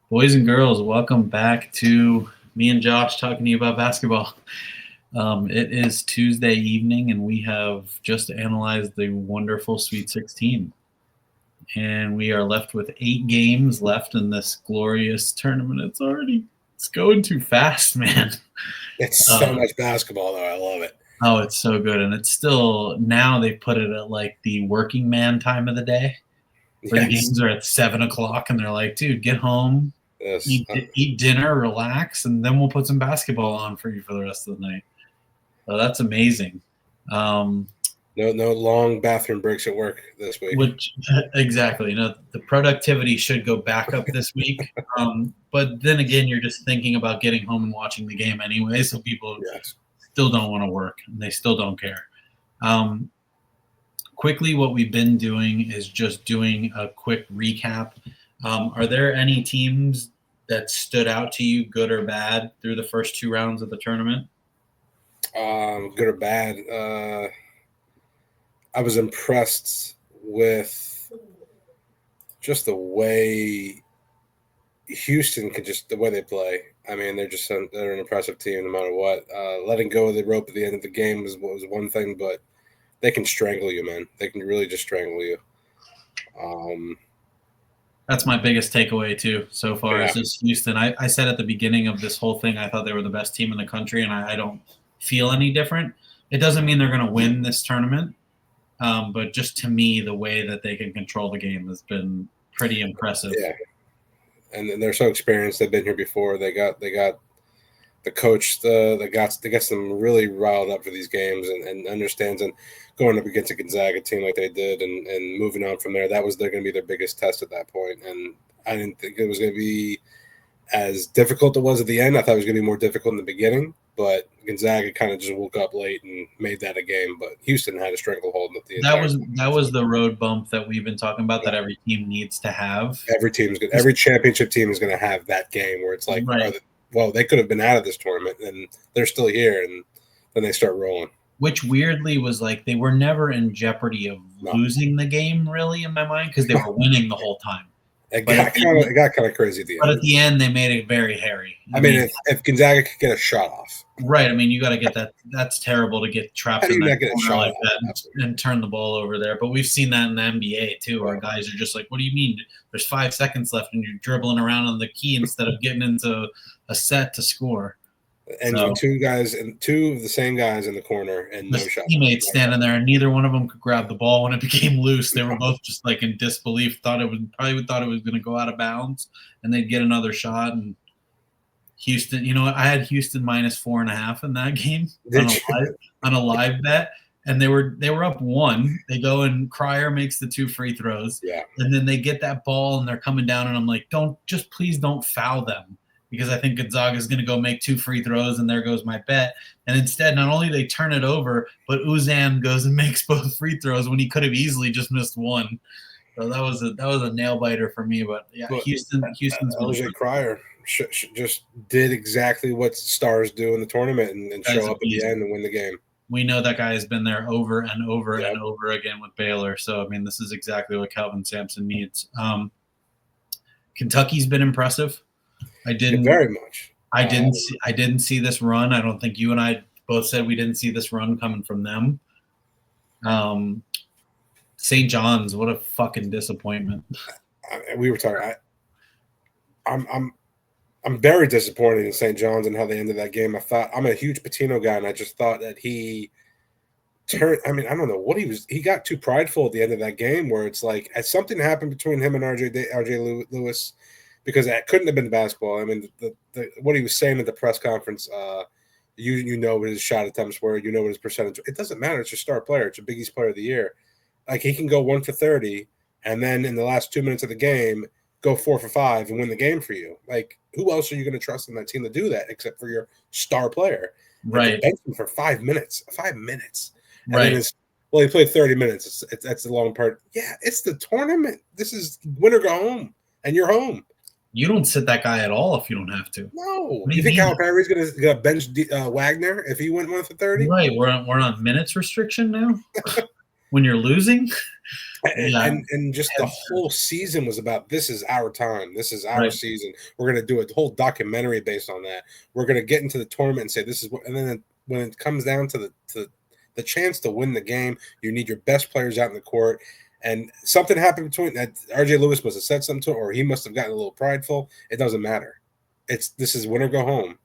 Boys and girls, welcome back to me and Josh talking to you about basketball. It is Tuesday evening, and we have just analyzed the wonderful Sweet 16. And we are left with 8 games left in this glorious tournament. It's going too fast, man. It's so much basketball, though. I love it. Oh, it's so good. And it's still, now they put it at like the working man time of the day, where the games are at 7 o'clock, and they're like, dude, get home. Yes. Eat dinner, relax, and then we'll put some basketball on for you for the rest of the night. So that's amazing. No long bathroom breaks at work this week. Exactly. The productivity should go back up this week. But then again, you're just thinking about getting home and watching the game anyway, so people still don't want to work, and they still don't care. Quickly, what we've been doing is just doing a quick recap. Are there any teams that stood out to you, good or bad, through the first 2 rounds of the tournament? Good or bad? I was impressed with just the way Houston the way they play. I mean, they're an impressive team no matter what. Letting go of the rope at the end of the game was one thing, but they can strangle you, man. They can really just strangle you. That's my biggest takeaway, too, so far, is just Houston. I said at the beginning of this whole thing I thought they were the best team in the country, and I don't feel any different. It doesn't mean they're going to win this tournament, but just to me, the way that they can control the game has been pretty impressive. Yeah, and they're so experienced. They've been here before. They got the coach that gets them really riled up for these games and understands, and going up against a Gonzaga team like they did and moving on from there, they're going to be their biggest test at that point. And I didn't think it was going to be as difficult as it was at the end. I thought it was going to be more difficult in the beginning, but Gonzaga kind of just woke up late and made that a game. But Houston had a stranglehold at the end. That was the road bump that we've been talking about, that every team needs to have. Every championship team is going to have that game where it's like, well, they could have been out of this tournament, and they're still here, and then they start rolling. Which weirdly was like they were never in jeopardy of losing the game, really, in my mind, because they were winning the whole time. It got kind of crazy at the end. But at the end, they made it very hairy. I mean, if Gonzaga could get a shot off. Right. I mean, you got to get that. That's terrible to get trapped in that corner like that and turn the ball over there. But we've seen that in the NBA, too, where guys are just like, what do you mean? There's 5 seconds left, and you're dribbling around on the key instead of getting into a set to score. And two of the same guys in the corner and no shot. Teammates standing there, and neither one of them could grab the ball when it became loose. They were both just like in disbelief. Probably thought it was going to go out of bounds, and they'd get another shot. And Houston, you know what? I had Houston minus 4.5 in that game on a live bet, and they were up 1. They go and Cryer makes the 2 free throws, and then they get that ball and they're coming down, and I'm like, please don't foul them. Because I think Gonzaga is going to go make 2 free throws, and there goes my bet. And instead, not only they turn it over, but Uzan goes and makes both free throws when he could have easily just missed 1. So that was a nail biter for me. But yeah, Houston's LJ Cryer just did exactly what stars do in the tournament and show up at the end and win the game. We know that guy has been there over and over and over again with Baylor. So I mean, this is exactly what Calvin Sampson needs. Kentucky's been impressive. Very much. I didn't see this run. I don't think you and I both said we didn't see this run coming from them. St. John's, what a fucking disappointment. We were talking. I'm very disappointed in St. John's and how they ended that game. I'm a huge Patino guy, and I just thought that he turned. I mean, I don't know what he was. He got too prideful at the end of that game, where it's like something happened between him and RJ Lewis. Because it couldn't have been basketball. I mean, what he was saying at the press conference, you know what his shot attempts were, you know what his percentage. It doesn't matter. It's your star player. It's your Big East Player of the Year. Like, he can go 1 for 30, and then in the last 2 minutes of the game, go 4 for 5 and win the game for you. Like, who else are you going to trust in that team to do that except for your star player? Right. Bench him for 5 minutes. 5 minutes. And right. He played 30 minutes. That's the long part. Yeah, it's the tournament. This is win or go home, and you're home. You don't sit that guy at all if you don't have to. No. You think Calipari's going to bench Wagner if he went 1 for 30? Right. We're on minutes restriction now. when you're losing. Yeah, And just the whole season was about, this is our time. This is our right. season. We're going to do a whole documentary based on that. We're going to get into the tournament and say this is what, and then when it comes down to the chance to win the game, you need your best players out in the court. And something happened between that. RJ Lewis must have said something to him, or he must have gotten a little prideful. It doesn't matter. This is win or go home.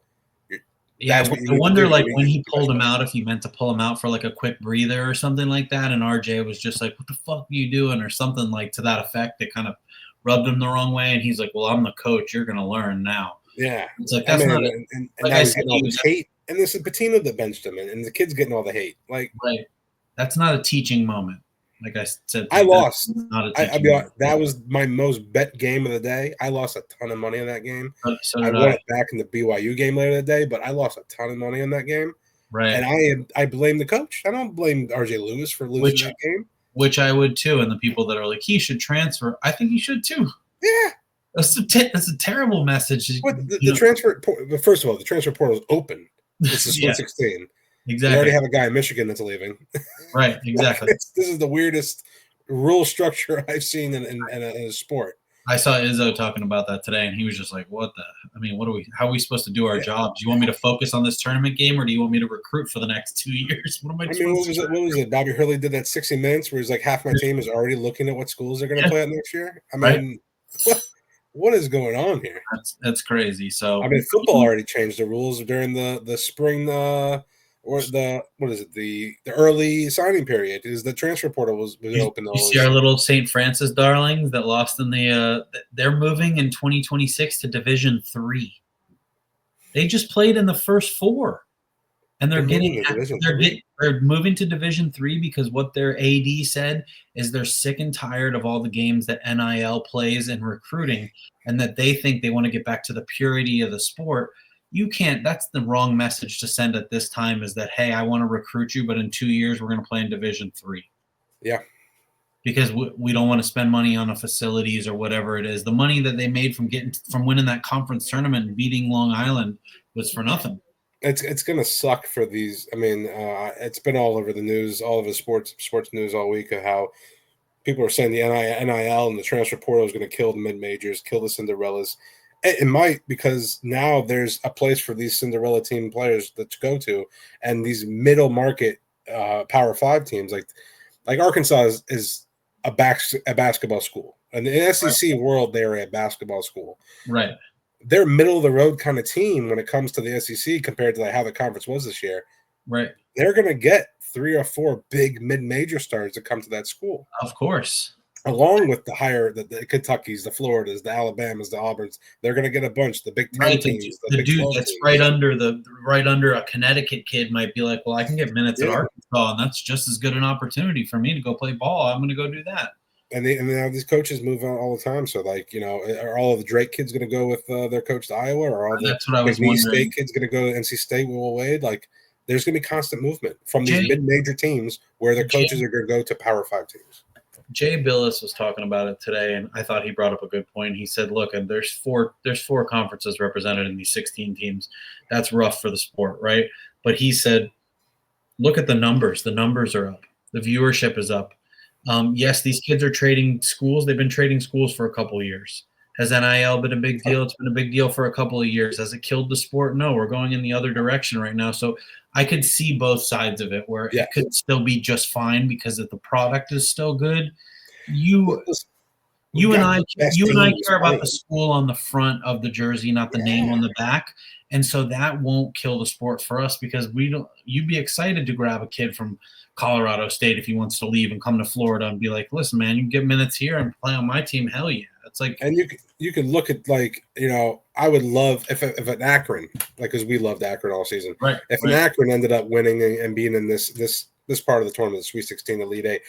Yeah, That's what you I need to wonder, do. like, when he pulled him out, if he meant to pull him out for like a quick breather or something like that, and RJ was just like, "What the fuck are you doing?" or something like to that effect. That kind of rubbed him the wrong way, and he's like, "Well, I'm the coach. You're gonna learn now." Yeah, It's like I that's not mean, a, and like now I he's said getting to all you. this hate, and this is Patino that benched him, and the kid's getting all the hate. Like, Right, that's not a teaching moment. Like I said to I you, that's lost. not a I teaching mean, moment. that was my most bet game of the day. I lost a ton of money on that game. So I did won I. it back in the BYU game later that day, but I lost a ton of money on that game. Right, And I blame the coach. I don't blame RJ Lewis for losing which that game. I would too. And the people that are like, he should transfer, I think he should too. Yeah. That's a terrible message. What the transfer? First of all, the transfer portal is open. It's the Sweet Yeah, 16. exactly. We already have a guy in Michigan that's leaving. Right, exactly. This is the weirdest rule structure I've seen in a sport. I saw Izzo talking about that today, and he was just like, "What the? I mean, how are we supposed to do our jobs? Do you want me to focus on this tournament game, or do you want me to recruit for the next 2 years? What am I I mean, supposed to do?" What was it? Bobby Hurley did that 60 Minutes where he's like, half my team is already looking at what schools they're going to play at next year. I Right? mean, what is going on here? That's crazy. So I mean, football already changed the rules during the spring or the what is it, the early signing period, is the transfer portal was open. You see our little St. Francis darlings that lost in the they're moving in 2026 to Division 3. They just played in the first 4. And they're moving to Division 3 because what their AD said is they're sick and tired of all the games that NIL plays in recruiting, and that they think they want to get back to the purity of the sport. You can't. That's the wrong message to send at this time. Is that, hey, I want to recruit you, but in 2 years we're going to play in Division 3. Yeah. Because we don't want to spend money on the facilities or whatever it is. The money that they made from winning that conference tournament and beating Long Island was for nothing. It's going to suck for these. I mean, it's been all over the news, all of the sports news all week, of how people are saying the NIL and the transfer portal is going to kill the mid majors, kill the Cinderellas. It might, because now there's a place for these Cinderella team players to go to, and these middle market Power 5 teams like Arkansas is a basketball school. In the SEC world, they're a basketball school. Right. They're middle of the road kind of team when it comes to the SEC compared to like how the conference was this year. Right. They're going to get 3 or 4 big mid-major stars that come to that school. Of course. Along with the Kentuckys, the Floridas, the Alabamas, the Auburns. They're going to get a bunch. The Big Ten teams. The dude that's teams. right under a Connecticut kid might be like, well, I can get minutes at Arkansas, and that's just as good an opportunity for me to go play ball. I'm going to go do that. And now these coaches move on all the time. So, like, are all of the Drake kids going to go with their coach to Iowa, or all the McNeese State kids going to go to NC State with Will Wade? Like, there's going to be constant movement from these mid-major teams where the coaches are going to go to Power 5 teams. Jay Billis was talking about it today, and I thought he brought up a good point. He said, look, and there's four conferences represented in these 16 teams. That's rough for the sport, right? But he said, look at the numbers. The numbers are up. The viewership is up. Yes, these kids are trading schools. They've been trading schools for a couple of years. Has NIL been a big deal? It's been a big deal for a couple of years. Has it killed the sport? No, we're going in the other direction right now. So I could see both sides of it, where it could still be just fine because if the product is still good. You and I care about the school on the front of the jersey, not the name on the back. And so that won't kill the sport for us, because you'd be excited to grab a kid from Colorado State if he wants to leave and come to Florida and be like, listen, man, you can get minutes here and play on my team. Hell yeah. It's like, and you can look at, like, I would love if an Akron, like, because we loved Akron all season. Right. If an Akron ended up winning and being in this part of the tournament, the Sweet 16, Elite 8,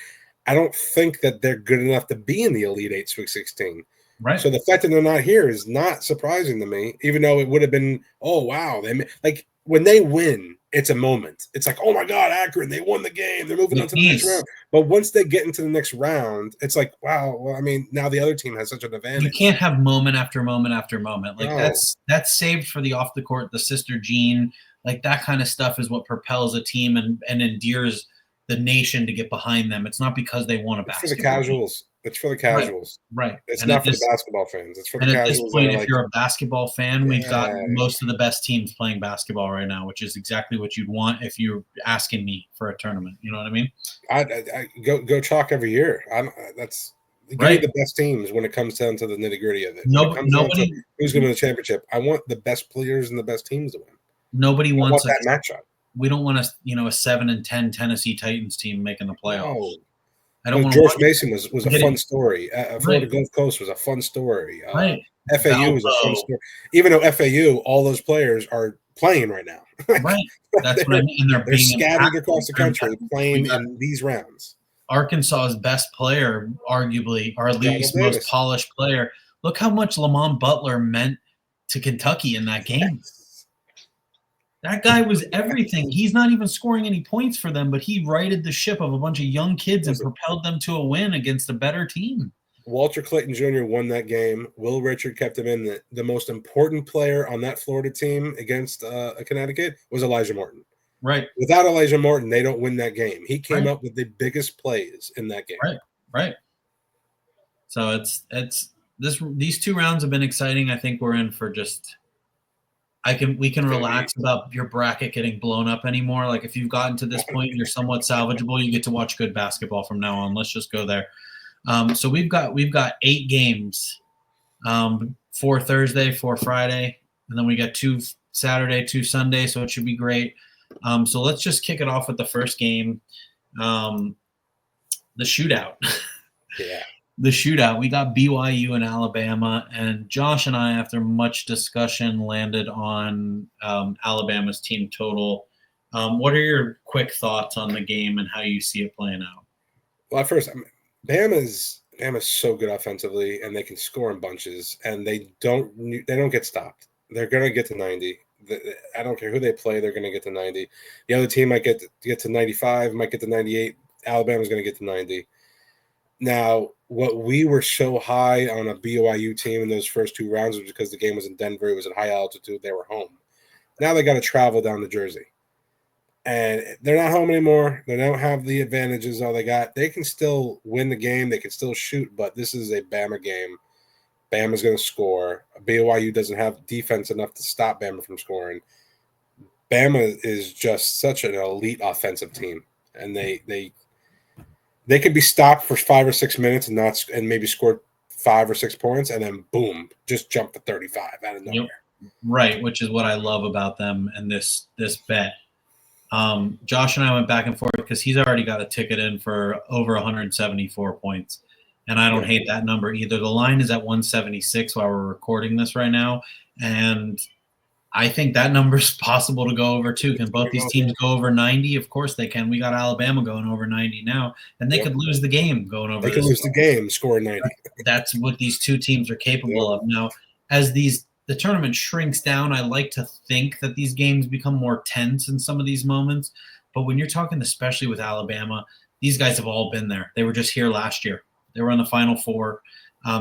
I don't think that they're good enough to be in the Elite 8, Sweet 16. Right. So the fact that they're not here is not surprising to me, even though it would have been, oh, wow. Like, when they win, it's a moment. It's like, oh, my God, Akron, they won the game. They're moving on to the next round. But once they get into the next round, it's like, wow, well, I mean, now the other team has such an advantage. You can't have moment after moment after moment. Like, that's saved for the off the court, the sister gene. Like, that kind of stuff is what propels a team and endears the nation to get behind them. It's not because they want a It's for the basketball game. casuals. It's for the casuals. Right. It's And not for the basketball fans. It's for the and at this casuals that point, are if like, you're a basketball fan, we've got yeah. most of the best teams playing basketball right now, which is exactly what you'd want if you're asking me for a tournament. You know what I mean? I go chalk every year. Give me the best teams when it comes down to the nitty gritty of it. When it comes down to who's going to win the championship, I want the best players and the best teams to win. Nobody wants that matchup. We don't want a 7-10 Tennessee Titans team making the playoffs. No. I don't want George Mason was a fun story. Florida Right. Gulf Coast was a fun story. Right. FAU was a fun story. Even though FAU, all those players are playing right now. Right. That's what I mean. And they're scattered across the country playing in these rounds. Arkansas's best player, arguably, or at least most polished player. Look how much Lamont Butler meant to Kentucky in that game. That guy was everything. He's not even scoring any points for them, but he righted the ship of a bunch of young kids and propelled them to a win against a better team. Walter Clayton Jr. won that game. Will Richard kept him in. The most important player on that Florida team against Connecticut was Elijah Morton. Right. Without Elijah Morton, they don't win that game. He came up with the biggest plays in that game. Right. So these 2 rounds have been exciting. I think we're in for just we can relax about your bracket getting blown up anymore. Like if you've gotten to this point and you're somewhat salvageable, you get to watch good basketball from now on. Let's just go there. So we've got 8 games, 4 Thursday, 4 Friday, and then we got 2 Saturday, 2 Sunday. So it should be great. So let's just kick it off with the first game, the shootout. Yeah. The shootout. We got BYU and Alabama, and Josh and I, after much discussion, landed on Alabama's team total. What are your quick thoughts on the game and how you see it playing out? Well, at first, Bama's so good offensively, and they can score in bunches, and they don't get stopped. They're going to get to 90. I don't care who they play, they're going to get to 90. The other team might get to 95, might get to 98. Alabama's going to get to 90. Now, what we were so high on a BYU team in those first 2 rounds was because the game was in Denver. It was at high altitude. They were home. Now they got to travel down to Jersey. And they're not home anymore. They don't have the advantages all they got. They can still win the game. They can still shoot, but this is a Bama game. Bama's going to score. BYU doesn't have defense enough to stop Bama from scoring. Bama is just such an elite offensive team, and they could be stopped for 5 or 6 minutes and maybe score 5 or 6 points, and then boom, just jump to 35 out of nowhere. Yep. Right, which is what I love about them and this bet. Josh and I went back and forth because he's already got a ticket in for over 174 points. And I don't hate that number either. The line is at 176 while we're recording this right now. And I think that number is possible to go over too. Can both these teams go over 90? Of course they can. We got Alabama going over 90 now. And they could lose the game going over. They could lose the game scoring 90. That's what these 2 teams are capable of. Now, as the tournament shrinks down, I like to think that these games become more tense in some of these moments. But when you're talking, especially with Alabama, these guys have all been there. They were just here last year. They were in the Final Four.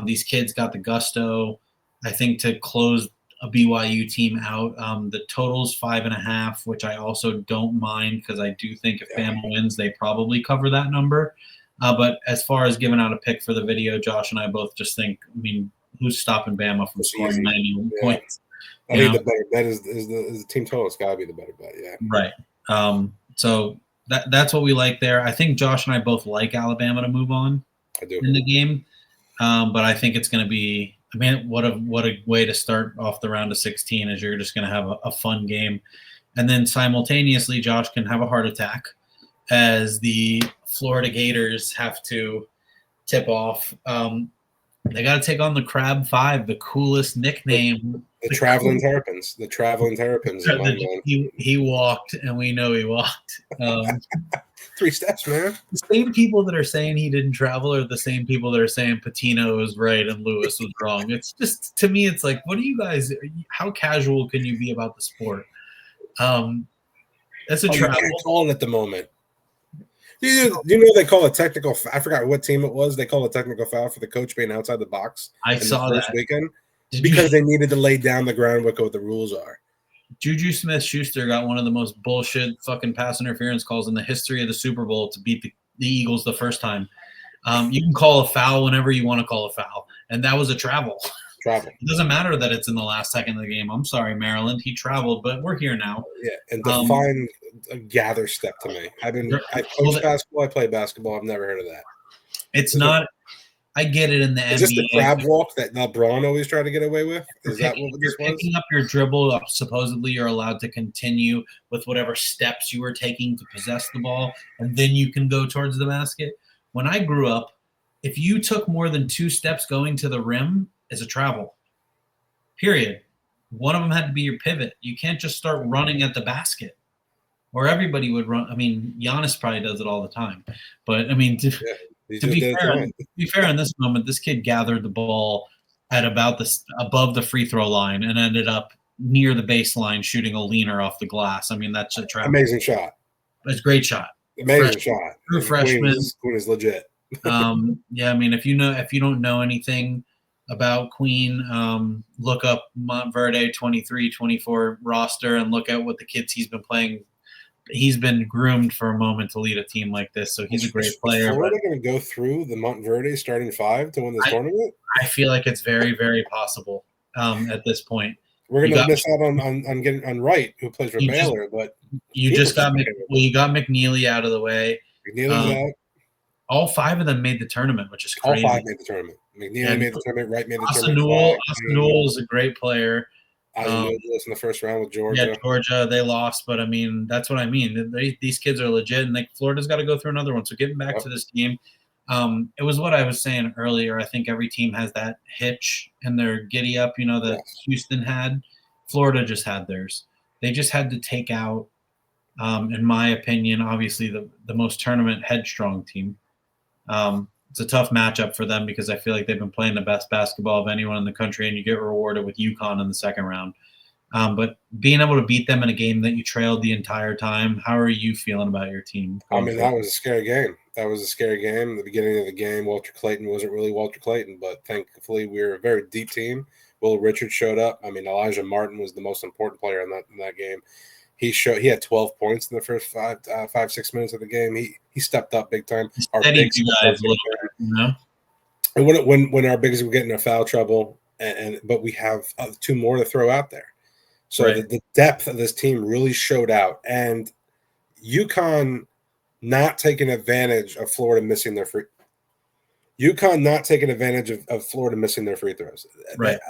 These kids got the gusto, I think, to close a BYU team out. The total's 5.5, which I also don't mind because I do think if Bama wins, they probably cover that number. But as far as giving out a pick for the video, Josh and I both just think, who's stopping Bama from scoring 90 points? I think the better bet is the team total. It's got to be the better bet, yeah. Right. So that's what we like there. I think Josh and I both like Alabama to move on in the game. But I think it's going to be what a way to start off the round of 16 is you're just going to have a fun game. And then simultaneously, Josh can have a heart attack as the Florida Gators have to tip off. They got to take on the Crab Five, the coolest nickname. The traveling Terrapins. The traveling Terrapins. He walked, and we know he walked. 3 steps, man. The same people that are saying he didn't travel are the same people that are saying Patino was right and Lewis was wrong. It's just, to me, it's like, what do you guys – how casual can you be about the sport? That's a travel. You can't call it at the moment. You know they call a technical – I forgot what team it was. They call a technical foul for the coach being outside the box. I saw that. Weekend because they needed to lay down the groundwork of what the rules are. Juju Smith-Schuster got one of the most bullshit fucking pass interference calls in the history of the Super Bowl to beat the Eagles the first time. You can call a foul whenever you want to call a foul, and that was a travel. Travel. It doesn't matter that it's in the last second of the game. I'm sorry, Maryland. He traveled, but we're here now. Yeah, and define a gather step to me. I coach basketball. I play basketball. I've never heard of that. It's not. I get it in the NBA. Is this the crab walk that LeBron always tried to get away with? Is that what this was? Picking up your dribble, supposedly you're allowed to continue with whatever steps you were taking to possess the ball, and then you can go towards the basket. When I grew up, if you took more than 2 steps going to the rim, it's a travel. Period. One of them had to be your pivot. You can't just start running at the basket, or everybody would run. I mean, Giannis probably does it all the time, but I mean, to be fair, in this moment, this kid gathered the ball at about above the free throw line and ended up near the baseline shooting a leaner off the glass. I mean, that's a travel. Amazing shot. It's a great shot. Amazing shot. True freshman. Queen is legit. Yeah, I mean, if you don't know anything about Queen, look up Montverde 23-24 roster and look at what the kids he's been playing. He's been groomed for a moment to lead a team like this, so he's a great player. Is Florida going to go through the Montverde starting 5 to win this tournament? I feel like it's very, very possible at this point. We're going to miss out on getting on Wright, who plays for Baylor, but you just got you got McNeely out of the way. McNeely's out. All 5 of them made the tournament, which is crazy. All 5 made the tournament. McNeely made the tournament. Wright made the tournament. Austin Newell is a great player. In the first round with Georgia. Yeah, Georgia, they lost, but I mean, that's what I mean. These kids are legit, and Florida's got to go through another one. So getting back to this team, it was what I was saying earlier. I think every team has that hitch and their giddy up, that Houston had. Florida just had theirs. They just had to take out, in my opinion, obviously the most tournament headstrong team. It's a tough matchup for them because I feel like they've been playing the best basketball of anyone in the country, and you get rewarded with UConn in the second round. But being able to beat them in a game that you trailed the entire time, how are you feeling about your team? I mean, that was a scary game. That was a scary game. The beginning of the game, Walter Clayton wasn't really Walter Clayton, but thankfully we were a very deep team. Will Richards showed up. I mean, Elijah Martin was the most important player in that game. He had 12 points in the first 5-6 minutes of the game. He stepped up big time. Our bigs and when our bigs were getting in foul trouble, but we have 2 more to throw out there. So the depth of this team really showed out, and UConn not taking advantage of Florida missing their free. UConn not taking advantage of Florida missing their free throws. Right.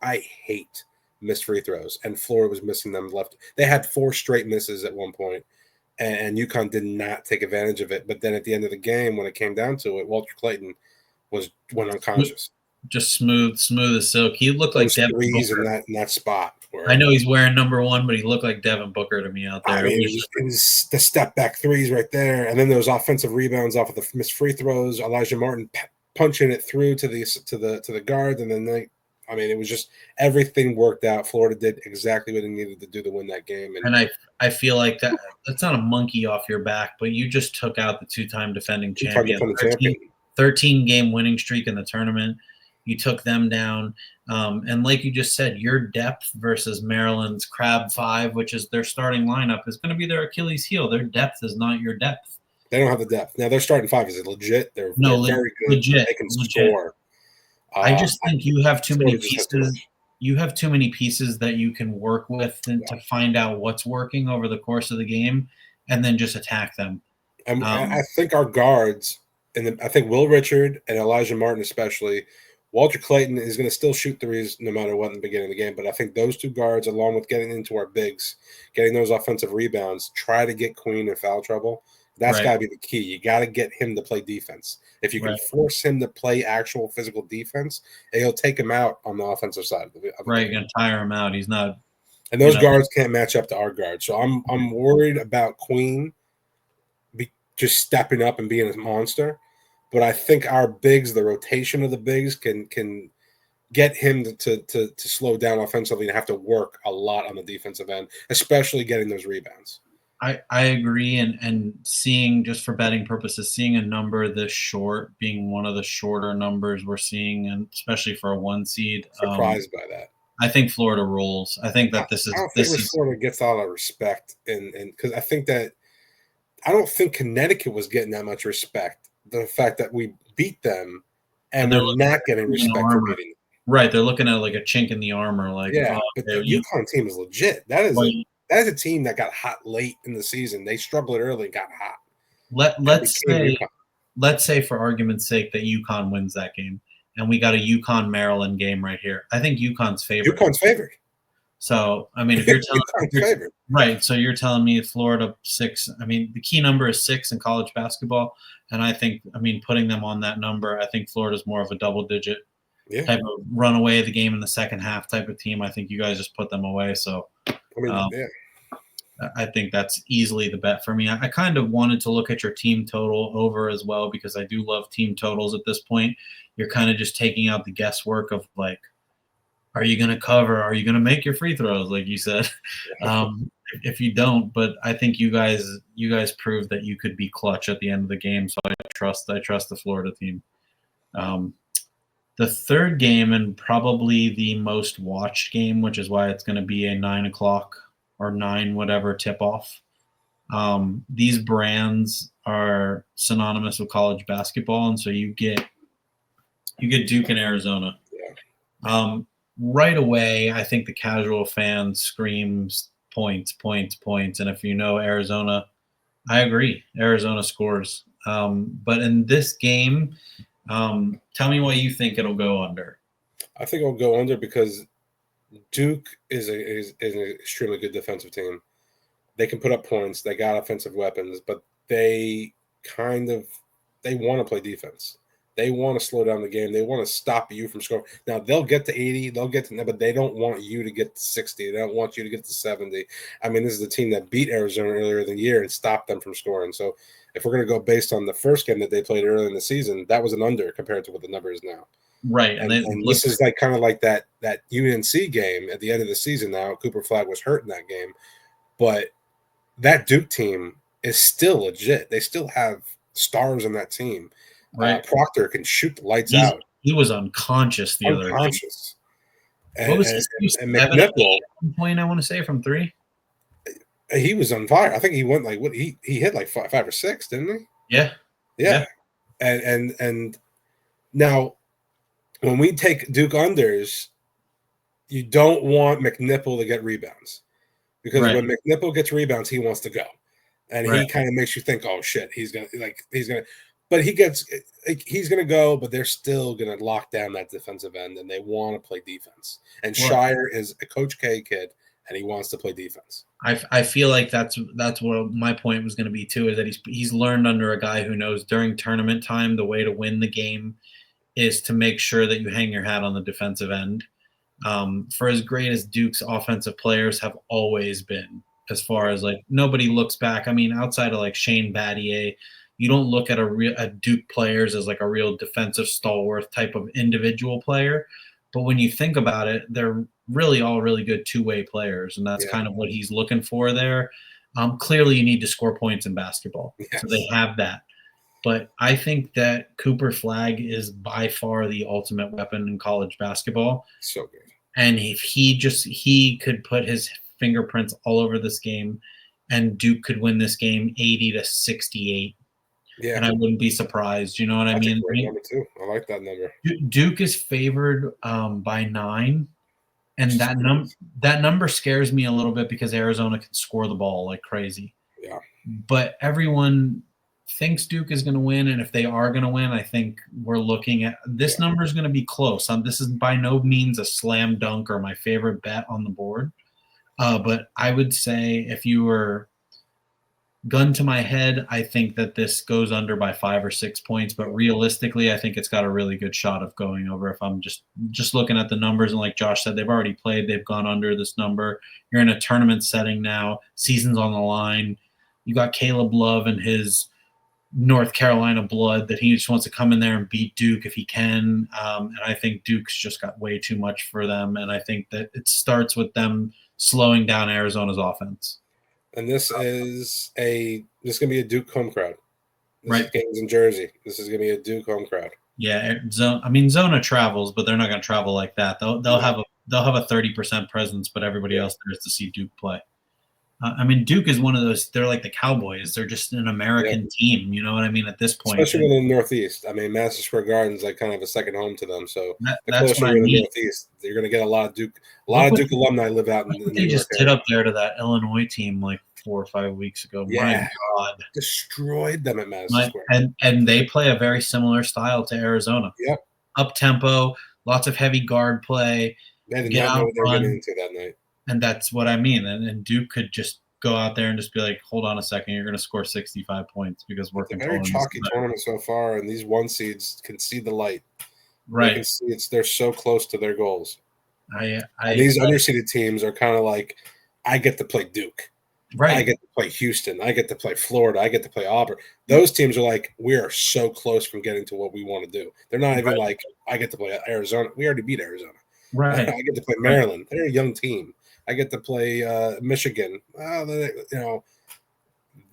I hate missed free throws, and Florida was missing them left. They had 4 straight misses at one point, and UConn did not take advantage of it. But then at the end of the game, when it came down to it, Walter Clayton went unconscious. Just smooth as silk. He looked like Devin Booker in that spot. I know he's wearing number 1, but he looked like Devin Booker to me out there. I mean, it was the step back threes right there, and then those offensive rebounds off of the missed free throws. Elijah Martin punching it through to the guards, and then it was just everything worked out. Florida did exactly what they needed to do to win that game. And I feel like that's not a monkey off your back, but you just took out the 2-time defending champion. 13-game winning streak in the tournament. You took them down. And like you just said, your depth versus Maryland's Crab 5, which is their starting lineup, is going to be their Achilles heel. Their depth is not your depth. They don't have the depth. Now, their starting 5 is legit. They're very good. Legit. They can score. I just think you have too many pieces. You have too many pieces that you can work with to find out what's working over the course of the game, and then just attack them. And I think our guards, and I think Will Richard and Elijah Martin especially, Walter Clayton is going to still shoot threes no matter what in the beginning of the game. But I think those 2 guards, along with getting into our bigs, getting those offensive rebounds, try to get Queen in foul trouble. That's got to be the key. You got to get him to play defense. If you can force him to play actual physical defense, he'll take him out on the offensive side of the game. You're going to tire him out. He's not. And those guards can't match up to our guards. So I'm worried about Queen just stepping up and being a monster. But I think our bigs, the rotation of the bigs, can get him to slow down offensively and have to work a lot on the defensive end, especially getting those rebounds. I agree, and seeing, just for betting purposes, seeing a number this short being one of the shorter numbers we're seeing, and especially for a 1 seed. Surprised by that. I think Florida rolls. I think I, that this I is don't think this is Florida gets a lot of respect, and because I think that I don't think Connecticut was getting that much respect. The fact that we beat them and and they're we're looking not at getting in respect for armor. beating them. Right, they're looking at like a chink in the armor, like, Yeah, oh, but okay, that UConn team is legit. That is well, a team that got hot late in the season. They struggled early and got hot and let's became say UConn. let's say for argument's sake that UConn wins that game, and we got a UConn Maryland game right here. I think UConn's favored. UConn's favored. So I mean, if you're telling UConn's favored. right, so you're telling me Florida 6. I mean, the key number is 6 in college basketball, and I mean, putting them on that number, I think Florida's more of a double digit Yeah, type of run away the game in the second half type of team. I think you guys just put them away. So I mean, um, yeah. I think that's easily the bet for me. I kind of wanted to look at your team total over as well because I do love team totals at this point. You're kind of just taking out the guesswork of like, are you going to cover? Are you going to make your free throws? Like you said, if you don't, but I think you guys proved that you could be clutch at the end of the game. So I trust the Florida team. The third game and probably the most watched game, which is why it's going to be a 9 o'clock or 9 whatever tip off. These brands are synonymous with college basketball, and so you get Duke and Arizona. Yeah. Right away, I think the casual fan screams points, points, points, and if you know Arizona, I agree. Arizona scores, but in this game, tell me why you think it'll go under. I think it'll go under because Duke is an extremely good defensive team. They can put up points. They got offensive weapons, but they want to play defense. They want to slow down the game. They want to stop you from scoring. Now they'll get to 80, they'll get to, but they don't want you to get to 60. They don't want you to get to 70. I mean, this is the team that beat Arizona earlier in the year and stopped them from scoring. So if we're going to go based on the first game that they played earlier in the season, that was an under compared to what the number is now. Right, And this is like kind of like that UNC game at the end of the season. Now Cooper Flag was hurt in that game, but that Duke team is still legit. They still have stars on that team. right. Proctor can shoot the lights out. He was unconscious the other game. What was his and McNichol? At one point, I want to say from 3. He was on fire. I think he went like what he hit like five or six, didn't he? Yeah. And now when we take Duke unders, you don't want McNichol to get rebounds because when McNichol gets rebounds, he wants to go, and he kind of makes you think, oh shit, he's gonna. But he's gonna go, but they're still gonna lock down that defensive end, and they want to play defense. And Shire is a Coach K kid, and he wants to play defense. I feel like that's what my point was going to be too, is that he's learned under a guy who knows during tournament time the way to win the game is to make sure that you hang your hat on the defensive end. For as great as Duke's offensive players have always been, as far as like nobody looks back. I mean, outside of like Shane Battier, you don't look at Duke players as like a real defensive stalwart type of individual player. But when you think about it, they're really all really good two-way players, and that's kind of what he's looking for there. Clearly, you need to score points in basketball, so they have that. But I think that Cooper Flag is by far the ultimate weapon in college basketball. So good. And if he could put his fingerprints all over this game, and Duke could win this game 80-68. Yeah. And I wouldn't be surprised. You know what I mean? That's a great number too. I like that number. Duke is favored by 9. And that number scares me a little bit because Arizona can score the ball like crazy. Yeah. But everyone thinks Duke is going to win, and if they are going to win, I think we're looking at this number is going to be close. This is by no means a slam dunk or my favorite bet on the board. But I would say if you were gun to my head, I think that this goes under by 5 or 6 points, but realistically, I think it's got a really good shot of going over. If I'm just looking at the numbers, and like Josh said, they've already played, they've gone under this number. You're in a tournament setting now, season's on the line. You got Caleb Love and his North Carolina blood that he just wants to come in there and beat Duke if he can. And I think Duke's just got way too much for them, and I think that it starts with them slowing down Arizona's offense. And this is going to be a Duke home crowd. This game's in Jersey. This is going to be a Duke home crowd. Yeah, Zona travels, but they're not going to travel like that. They'll have they'll have a 30% presence, but everybody else there is to see Duke play. I mean, Duke is one of those. They're like the Cowboys. They're just an American team. You know what I mean? At this point, especially when in the Northeast. I mean, Madison Square Garden's like kind of a second home to them. So the that's closer what I you're in the mean. Northeast, you're going to get a lot of Duke. A lot of Duke alumni live out in the New York They just area. did up there to that Illinois team like 4 or 5 weeks ago. Yeah, my God, destroyed them at Madison Square. And they play a very similar style to Arizona. Yep, up tempo, lots of heavy guard play. They did not know what they were getting into that night. And that's what I mean. And Duke could just go out there and just be like, hold on a second, you're going to score 65 points because we're controlling. It's a very chalky tournament so far, and these 1 seeds can see the light. Right. They can see they're so close to their goals. And these underseeded teams are kind of like, I get to play Duke. Right. I get to play Houston. I get to play Florida. I get to play Auburn. Those teams are like, we are so close from getting to what we want to do. They're not even like, I get to play Arizona. We already beat Arizona. Right. I get to play Maryland. They're a young team. I get to play Michigan. They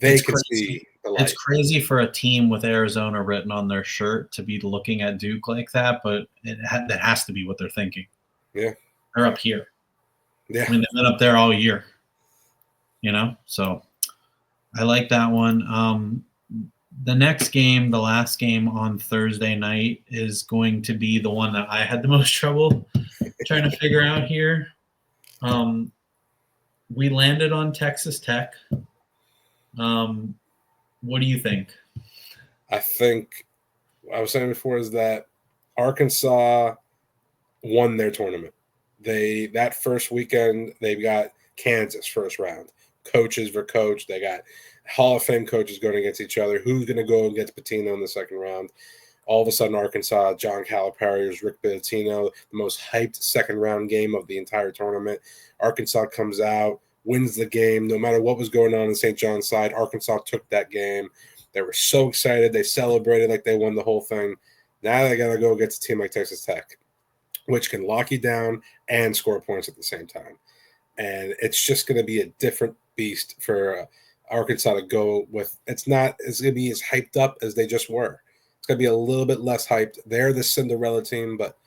can see the light. It's crazy for a team with Arizona written on their shirt to be looking at Duke like that, but that has to be what they're thinking. Yeah. They're up here. Yeah. I mean, they've been up there all year. So I like that one. The next game, the last game on Thursday night, is going to be the one that I had the most trouble trying to figure out here. We landed on Texas Tech. What do you think? I think what I was saying before is that Arkansas won their tournament. That first weekend, they've got Kansas first round. Coaches for coach. They got Hall of Fame coaches going against each other. Who's going to go against Pitino in the second round? All of a sudden, Arkansas, John Calipari's Rick Pitino, the most hyped second round game of the entire tournament. Arkansas comes out, wins the game. No matter what was going on St. John's side, Arkansas took that game. They were so excited. They celebrated like they won the whole thing. Now they got to go against a team like Texas Tech, which can lock you down and score points at the same time. And it's just going to be a different beast for Arkansas to go with. It's going to be as hyped up as they just were. It's going to be a little bit less hyped. They're the Cinderella team, but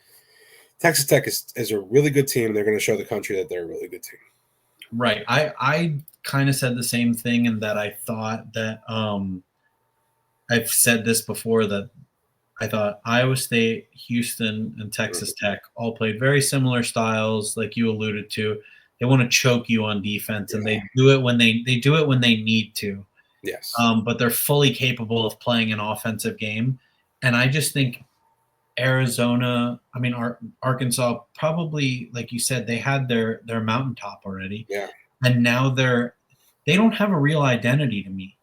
Texas Tech is a really good team. They're going to show the country that they're a really good team. Right. I kind of said the same thing in that I thought that I've said this before, that I thought Iowa State, Houston, and Texas Tech all played very similar styles, like you alluded to. They want to choke you on defense, and they do it when they do it when they need to. Yes. But they're fully capable of playing an offensive game, and I just think Arkansas probably, like you said, they had their mountaintop already. Yeah. And now they don't have a real identity to me.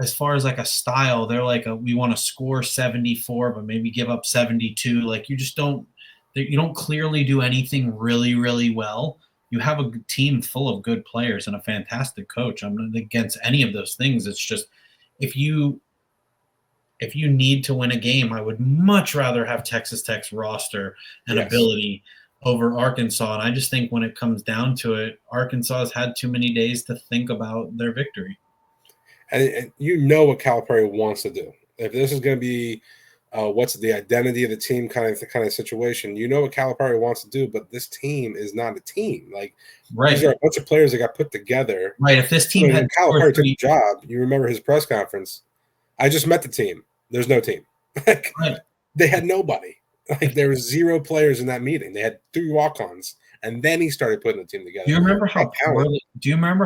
As far as like a style, they're like we want to score 74, but maybe give up 72. Like you don't clearly do anything really, really well. You have a team full of good players and a fantastic coach. I'm not against any of those things. It's just if you need to win a game, I would much rather have Texas Tech's roster and ability over Arkansas. And I just think when it comes down to it, Arkansas has had too many days to think about their victory. And you know what Calipari wants to do. If this is going to be what's the identity of the team kind of situation, you know what Calipari wants to do, but this team is not a team. Like these are a bunch of players that got put together. Right. If this team had Calipari took the job, you remember his press conference. I just met the team. There's no team. They had nobody. Like there were 0 players in that meeting. They had 3 walk-ons, and then he started putting the team together. Do you remember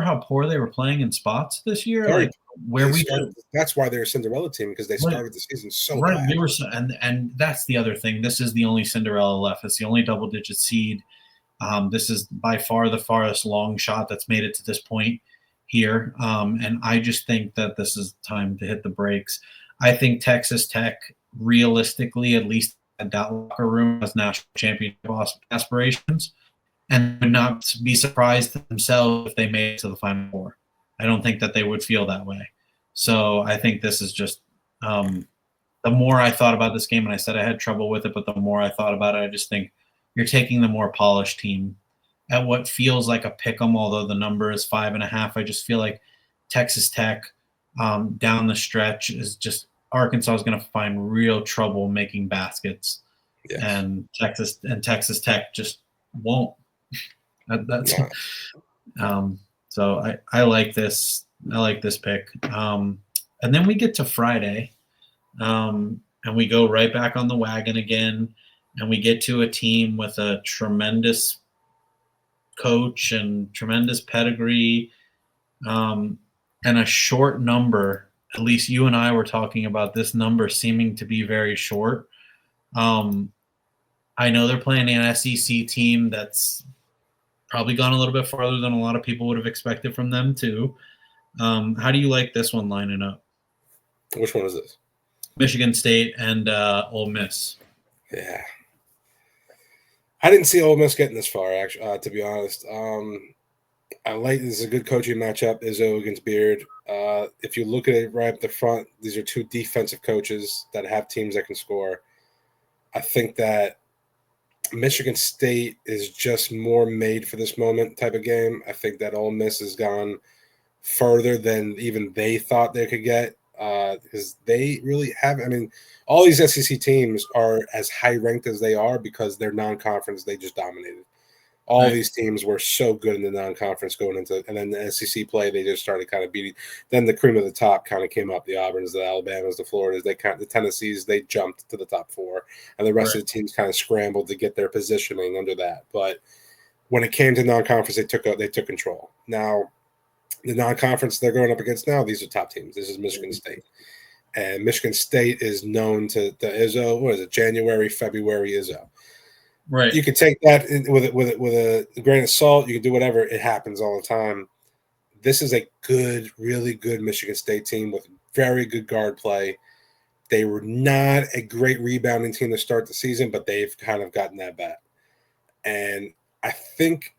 how poor they were playing in spots this year? That's why they're a Cinderella team, because they started the season so bad. They were and that's the other thing. This is the only Cinderella left. It's the only double-digit seed. This is by far the farthest long shot that's made it to this point here. And I just think that this is time to hit the brakes. I think Texas Tech, realistically, at least at that locker room, has national championship aspirations, and would not be surprised themselves if they made it to the Final Four. I don't think that they would feel that way. So I think this is just the more I thought about this game, and I said I had trouble with it, but the more I thought about it, I just think you're taking the more polished team at what feels like a pick 'em, although the number is 5.5. I just feel like Texas Tech down the stretch is just Arkansas is going to find real trouble making baskets. Yes. and Texas Tech just won't. That's so I like this. I like this pick. And then we get to Friday, and we go right back on the wagon again, and we get to a team with a tremendous coach and tremendous pedigree, and a short number. At least you and I were talking about this number seeming to be very short. I know they're playing an SEC team that's probably gone a little bit farther than a lot of people would have expected from them too. How do you like this one lining up? Which one is this? Michigan State and Ole Miss. Yeah, I didn't see Ole Miss getting this far. Actually, to be honest, I like this is a good coaching matchup. Izzo against Beard. If you look at it right up the front, these are two defensive coaches that have teams that can score. I think that Michigan State is just more made for this moment type of game. I think that Ole Miss has gone further than even they thought they could get because they really have. I mean, all these SEC teams are as high ranked as they are because they're non-conference. They just dominated. All these teams were so good in the non-conference going into, and then the SEC play, they just started kind of beating. Then the cream of the top kind of came up. The Auburns, the Alabamas, the Floridas, the Tennessees, they jumped to the top four, and the rest of the teams kind of scrambled to get their positioning under that. But when it came to non-conference, they took control. Now, the non-conference they're going up against now, these are top teams. This is Michigan State, and Michigan State is known to the Izzo. What is it? January, February Izzo. Right. You could take that with a grain of salt. You can do whatever. It happens all the time. This is a good, really good Michigan State team with very good guard play. They were not a great rebounding team to start the season, but they've kind of gotten that back. And I think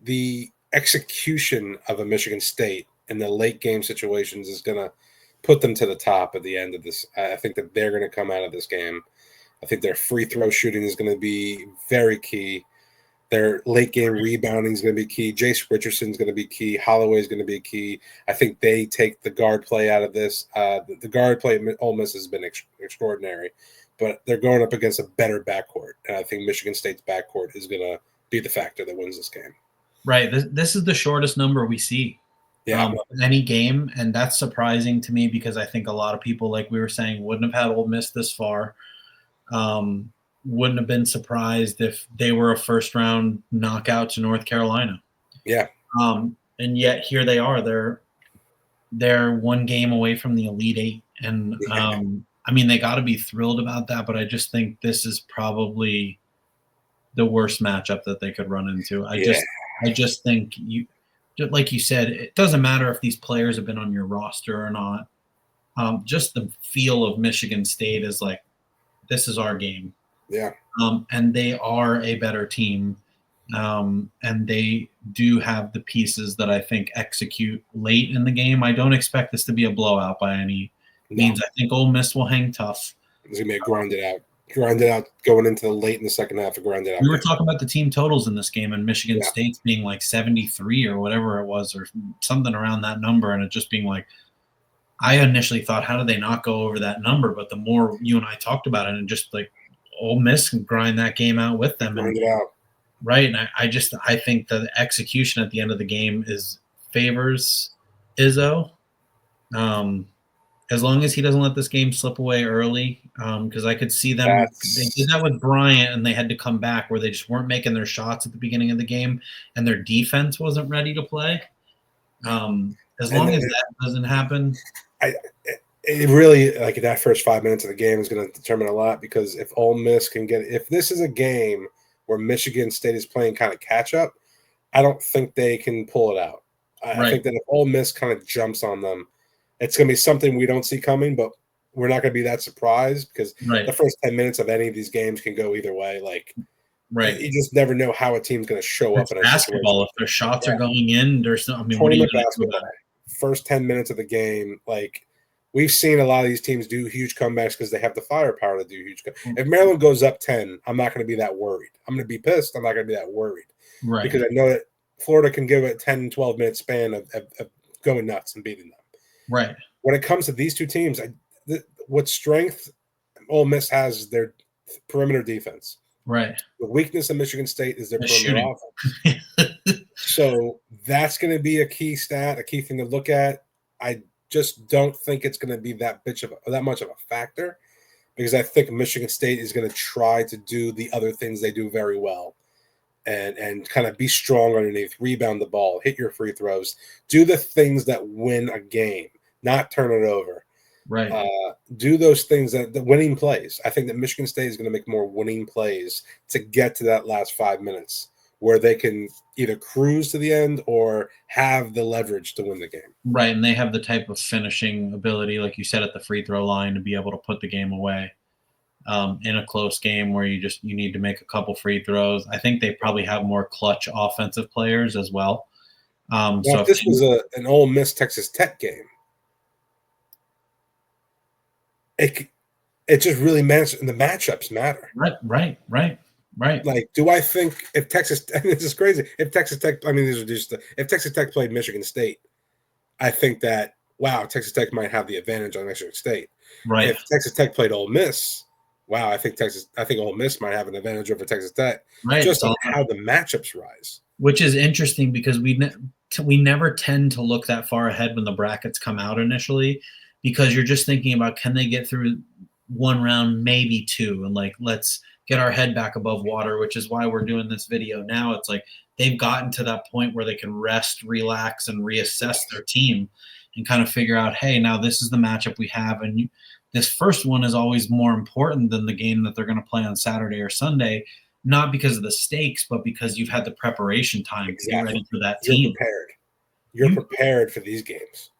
the execution of a Michigan State in the late game situations is going to put them to the top at the end of this. I think that they're going to come out of this game. I think their free throw shooting is going to be very key. Their late game rebounding is going to be key. Jace Richardson is going to be key. Holloway is going to be key. I think they take the guard play out of this. The guard play at Ole Miss has been extraordinary, but they're going up against a better backcourt. And I think Michigan State's backcourt is going to be the factor that wins this game. Right. This is the shordest number we see in any game, and that's surprising to me because I think a lot of people, like we were saying, wouldn't have had Ole Miss this far. Wouldn't have been surprised if they were a first round knockout to North Carolina. Yeah. And yet here they are. They're one game away from the Elite Eight. And I mean, they got to be thrilled about that, but I just think this is probably the worst matchup that they could run into. I just think like you said, it doesn't matter if these players have been on your roster or not. Just the feel of Michigan State is like, this is our game. Yeah. And they are a better team. And they do have the pieces that I think execute late in the game. I don't expect this to be a blowout by any means. I think Ole Miss will hang tough. It's going to be a grind it out going into the late in the second half, grind it out. We were talking about the team totals in this game and Michigan State's being like 73 or whatever it was, or something around that number. And it just being like, I initially thought, how did they not go over that number? But the more you and I talked about it, and just like Ole Miss can grind that game out with them. Grind it out. Right. And I think the execution at the end of the game favors Izzo. As long as he doesn't let this game slip away early, because I could see them. They did that with Bryant, and they had to come back where they just weren't making their shots at the beginning of the game, and their defense wasn't ready to play. As long as that doesn't happen, it really, like, that first 5 minutes of the game is going to determine a lot, because if Ole Miss can if this is a game where Michigan State is playing kind of catch up, I don't think they can pull it out. I think that if Ole Miss kind of jumps on them, it's going to be something we don't see coming, but we're not going to be that surprised, because the first 10 minutes of any of these games can go either way. Like, you just never know how a team's going to show up in a basketball. If their shots are going in, there's no. I mean, what are you going to do about it? First 10 minutes of the game, like, we've seen a lot of these teams do huge comebacks because they have the firepower to do huge. If Maryland goes up 10, I'm not going to be that worried. I'm going to be pissed. I'm not going to be that worried, because I know that Florida can give a 10, 12-minute span of going nuts and beating them. Right. When it comes to these two teams, what strength Ole Miss has is perimeter defense. Right. The weakness of Michigan State is their perimeter Shooting. offense. So that's going to be a key stat, a key thing to look at. I just don't think it's going to be that much of a factor, because I think Michigan State is going to try to do the other things they do very well, and kind of be strong underneath, rebound the ball, hit your free throws, do the things that win a game, not turn it over. Right. Do those things, the winning plays. I think that Michigan State is going to make more winning plays to get to that last 5 minutes where they can either cruise to the end or have the leverage to win the game. Right, and they have the type of finishing ability, like you said, at the free throw line to be able to put the game away in a close game where you need to make a couple free throws. I think they probably have more clutch offensive players as well. Now, So if this was an Ole Miss Texas Tech game, it just really matters, and the matchups matter. Right. Like, do I think if Texas, and this is crazy, if Texas Tech, I mean, these are just if Texas Tech played Michigan State, I think that, wow, Texas Tech might have the advantage on Michigan State. Right. If Texas Tech played Ole Miss, wow, I think Ole Miss might have an advantage over Texas Tech, Right. just on how the matchups rise. Which is interesting because we never tend to look that far ahead when the brackets come out initially, because you're just thinking about, can they get through one round, maybe two, and like, let's get our head back above water, which is why we're doing this video now. It's like they've gotten to that point where they can rest, relax, and reassess their team and kind of figure out, hey, now this is the matchup we have. And this first one is always more important than the game that they're going to play on Saturday or Sunday, not because of the stakes, but because you've had the preparation time to get ready for that team. You're prepared. You're prepared for these games.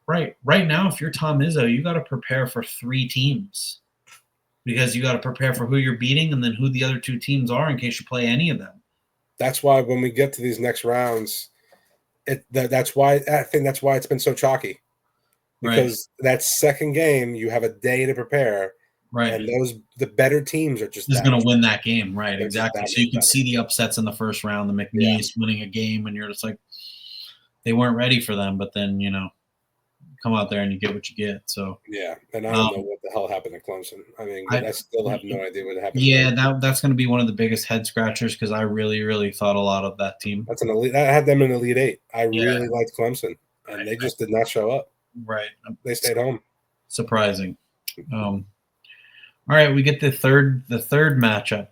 Right. Right now, if you're Tom Izzo, you got to prepare for 3 teams, because you got to prepare for who you're beating and then who the other 2 teams are in case you play any of them. That's why when we get to these next rounds, that's why it's been so chalky, because that second game you have a day to prepare, right? And the better teams are just going to win that game, right? They're exactly. So you can see the upsets in the first round, the McNeese winning a game, and you're just like, they weren't ready for them, but then come out there and you get what you get. So yeah, and I don't know what the hell happened to Clemson. I mean, I still have no idea what happened. Yeah, that's going to be one of the biggest head scratchers, because I really, really thought a lot of that team. That's an elite. I had them in Elite 8. I really liked Clemson, and they just did not show up. Right, they stayed home. Surprising. All right, we get the third matchup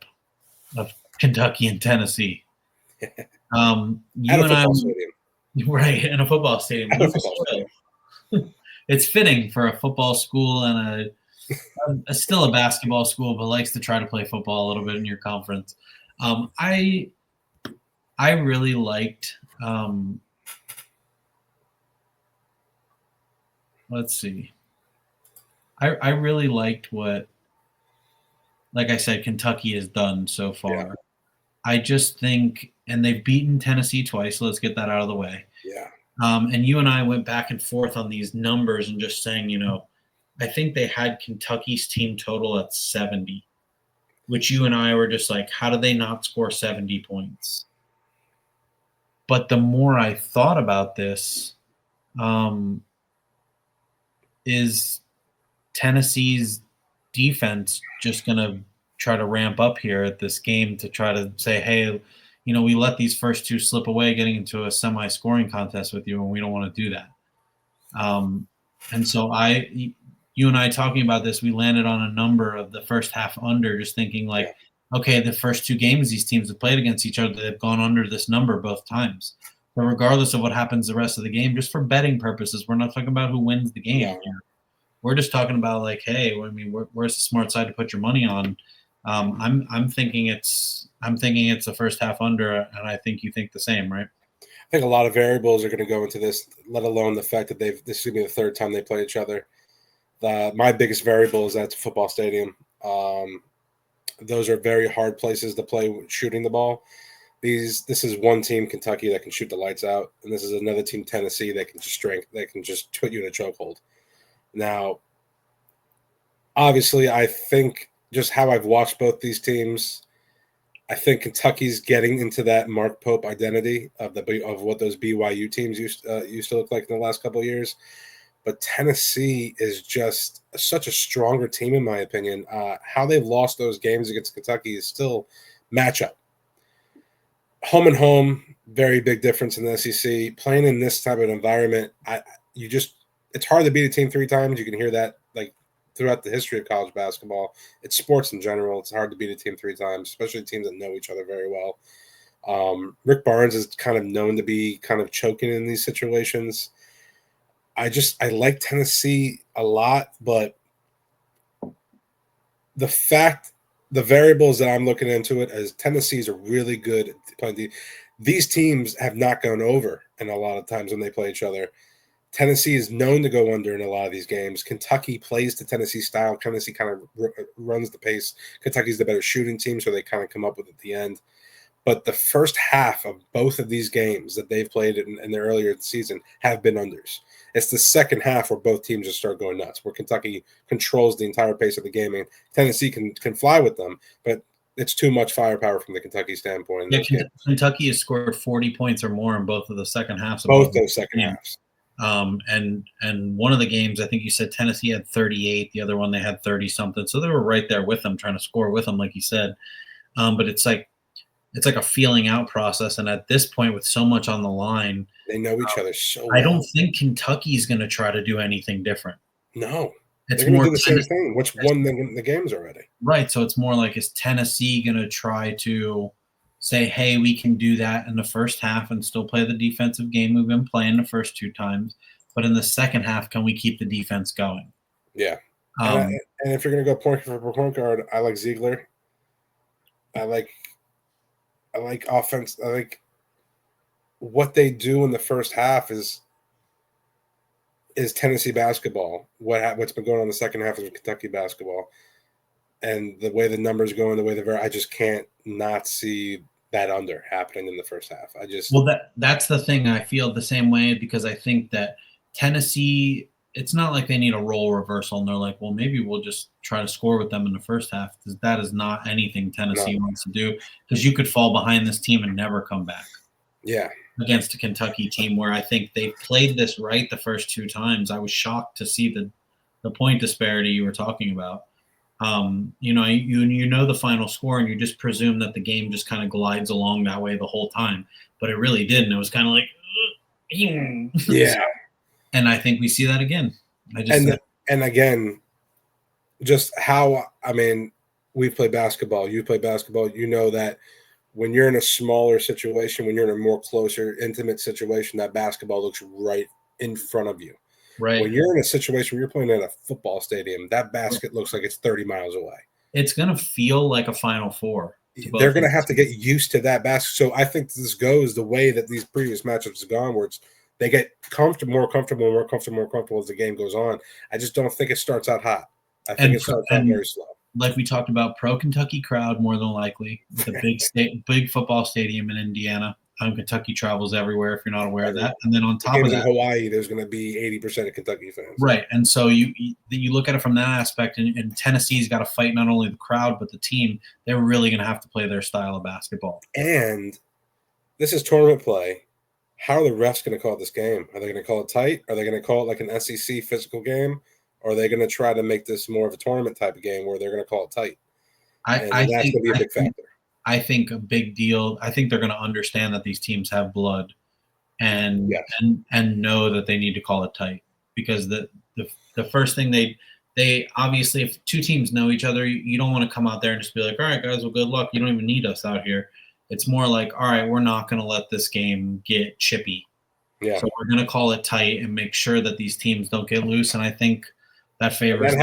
of Kentucky and Tennessee. At a football stadium. Right, in a football stadium. It's fitting for a football school and still a basketball school, but likes to try to play football a little bit in your conference. I really liked. Let's see. I really liked what, like I said, Kentucky has done so far. Yeah. I just think, and they've beaten Tennessee twice, so let's get that out of the way. Yeah. And you and I went back and forth on these numbers and just saying, I think they had Kentucky's team total at 70, which you and I were just like, how did they not score 70 points? But the more I thought about this, is Tennessee's defense just going to try to ramp up here at this game to try to say, hey, we let these first 2 slip away getting into a semi-scoring contest with you, and we don't want to do that. And so you and I talking about this, we landed on a number of the first half under, just thinking like, okay, the first 2 games these teams have played against each other, they've gone under this number both times. But regardless of what happens the rest of the game, just for betting purposes, we're not talking about who wins the game here. We're just talking about like, hey, I mean, where's the smart side to put your money on? I'm thinking it's the first half under, and I think you think the same, right? I think a lot of variables are going to go into this, let alone the fact that this is going to be the 3rd time they play each other. My biggest variable is that's a football stadium. Those are very hard places to play shooting the ball. This is one team, Kentucky, that can shoot the lights out, and this is another team, Tennessee, that can just put you in a chokehold. Now, obviously, I think just how I've watched both these teams, I think Kentucky's getting into that Mark Pope identity of what those BYU teams used to look like in the last couple of years. but Tennessee is just such a stronger team, in my opinion. How they've lost those games against Kentucky is still matchup. Home and home, very big difference in the SEC. Playing in this type of environment, it's hard to beat a team 3 times. You can hear that like throughout the history of college basketball. It's sports in general. It's hard to beat a team 3 times, especially teams that know each other very well. Rick Barnes is kind of known to be kind of choking in these situations. I like Tennessee a lot, but the variables that I'm looking into it as Tennessee is a really good playing. These teams have not gone over in a lot of times when they play each other. Tennessee is known to go under in a lot of these games. Kentucky plays to Tennessee style. Tennessee kind of runs the pace. Kentucky's the better shooting team, so they kind of come up with it at the end. But the first half of both of these games that they've played in the earlier season have been unders. It's the second half where both teams just start going nuts, where Kentucky controls the entire pace of the game, and Tennessee can fly with them, but it's too much firepower from the Kentucky standpoint. Yeah, Kentucky has scored 40 points or more in both of the second halves. Both those second halves. And one of the games, I think you said Tennessee had 38. The other one they had 30 something. So they were right there with them, trying to score with them, like you said. But it's like a feeling out process. And at this point, with so much on the line, they know each other so well. I don't think Kentucky's going to try to do anything different. No, they're going to do the same thing, which won the games already. Right. So it's more like, is Tennessee going to try to say, hey, we can do that in the first half and still play the defensive game we've been playing the first 2 times, but in the second half, can we keep the defense going? Yeah. And if you're going to go point guard, I like Ziegler. I like offense. I like what they do in the first half is Tennessee basketball. What's been going on in the second half is Kentucky basketball, and the way the numbers go and I just can't not see that under happening in the first half. That's the thing. I feel the same way because I think that Tennessee, it's not like they need a role reversal and they're like, well, maybe we'll just try to score with them in the first half. That is not anything Tennessee wants to do, because you could fall behind this team and never come back. Yeah. Against a Kentucky team where I think they played this right the first 2 times. I was shocked to see the point disparity you were talking about. You know the final score, and you just presume that the game just kind of glides along that way the whole time, but it really didn't. It was kind of like, yeah. And I think we see that again. And again, just how we've played basketball. You play basketball. You know that when you're in a smaller situation, when you're in a more closer, intimate situation, that basketball looks right in front of you. Right. When you're in a situation where you're playing at a football stadium, that basket looks like it's 30 miles away. It's going to feel like a Final Four. They're going to have to get used to that basket. So I think this goes the way that these previous matchups have gone, where they get more comfortable as the game goes on. I just don't think it starts out hot. I think it starts out very slow. Like we talked about, pro Kentucky crowd more than likely, with a big football stadium in Indiana. Kentucky travels everywhere, if you're not aware of that. And then on top of that, in Hawaii, there's going to be 80% of Kentucky fans. Right. And so you look at it from that aspect, and Tennessee's got to fight not only the crowd but the team. They're really going to have to play their style of basketball. And this is tournament play. How are the refs going to call this game? Are they going to call it tight? Are they going to call it like an SEC physical game? Or are they going to try to make this more of a tournament type of game where they're going to call it tight? That's going to be a big factor. I think a big deal. I think they're going to understand that these teams have blood, and know that they need to call it tight, because the first thing they obviously, if 2 teams know each other, you don't want to come out there and just be like, all right, guys, well, good luck. You don't even need us out here. It's more like, all right, we're not going to let this game get chippy. Yeah. So we're going to call it tight and make sure that these teams don't get loose. And I think that favors.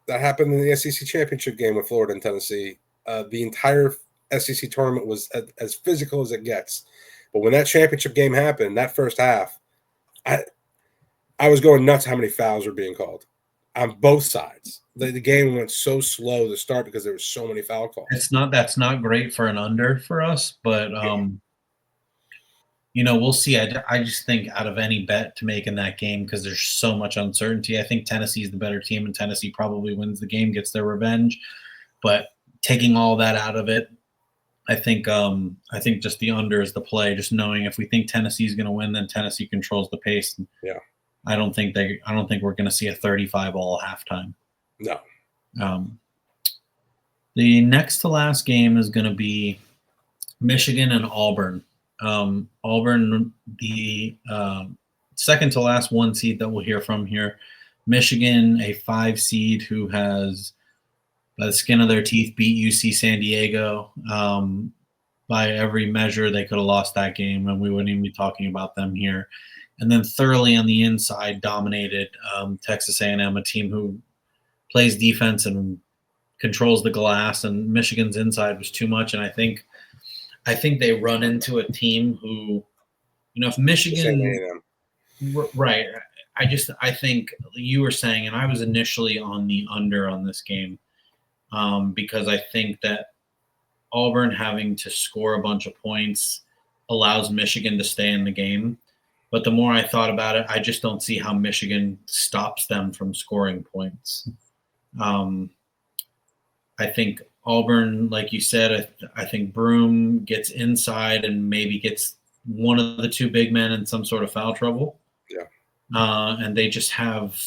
That happened in the SEC championship game with Florida and Tennessee. The entire SEC tournament was as physical as it gets. But when that championship game happened, that first half, I was going nuts how many fouls were being called on both sides. The game went so slow to start because there were so many foul calls. That's not great for an under for us, but we'll see. I just think out of any bet to make in that game, because there's so much uncertainty, I think Tennessee is the better team, and Tennessee probably wins the game, gets their revenge. But taking all that out of it, I think just the under is the play. Just knowing if we think Tennessee is going to win, then Tennessee controls the pace. Yeah. I don't think we're going to see a 35 all halftime. No. The next to last game is going to be Michigan and Auburn. Auburn, the second to last 1 seed that we'll hear from here. Michigan, a 5 seed who has, by the skin of their teeth, beat UC San Diego. By every measure, they could have lost that game, and we wouldn't even be talking about them here. And then thoroughly on the inside dominated Texas A&M, a team who plays defense and controls the glass, and Michigan's inside was too much. And I think they run into a team who, if Michigan, right. I think you were saying, and I was initially on the under on this game because I think that Auburn having to score a bunch of points allows Michigan to stay in the game. But the more I thought about it, I just don't see how Michigan stops them from scoring points. I think Auburn, like you said, I think Broome gets inside and maybe gets one of the 2 big men in some sort of foul trouble. Yeah. And they just have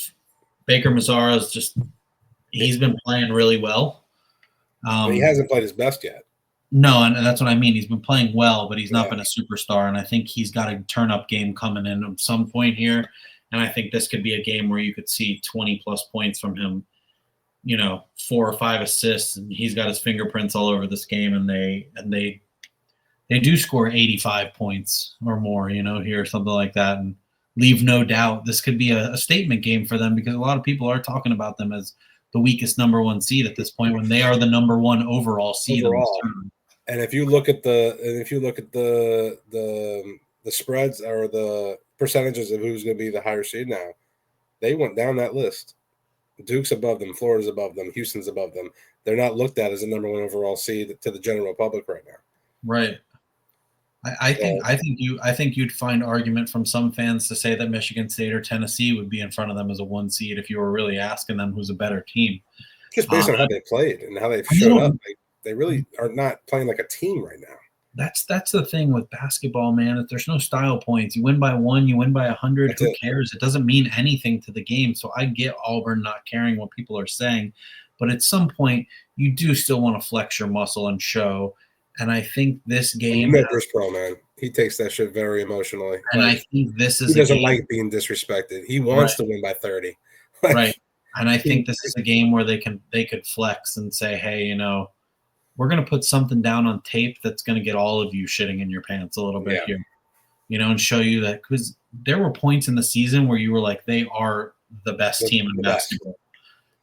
Baker Mazzara's he's been playing really well. He hasn't played his best yet. No, and that's what I mean. He's been playing well, but he's not been a superstar. And I think he's got a turn-up game coming in at some point here. And I think this could be a game where you could see 20-plus points from him, 4 or 5 assists, and he's got his fingerprints all over this game. And they do score 85 points or more, here, something like that. And leave no doubt this could be a statement game for them because a lot of people are talking about them as the weakest number 1 seed at this point when they are the number 1 overall seed. And if you look at the spreads or the percentages of who's going to be the higher seed now, they went down that list. Duke's above them, Florida's above them, Houston's above them. They're not looked at as the number 1 overall seed to the general public right now. Right. I think you'd find argument from some fans to say that Michigan State or Tennessee would be in front of them as a 1 seed if you were really asking them who's a better team. Just based on how they played and how they've showed up, they really are not playing like a team right now. That's the thing with basketball, man. If there's no style points, you win by 1, you win by 100. Who cares? It doesn't mean anything to the game. So I get Auburn not caring what people are saying, but at some point you do still want to flex your muscle and show. And I think this game, Pro, man, he takes that shit very emotionally. And I think this is he doesn't like being disrespected. He wants to win by 30. Right. And I think this is a game where they could flex and say, hey, we're going to put something down on tape that's going to get all of you shitting in your pants a little bit here, and show you that, because there were points in the season where you were like, they are the best team in basketball.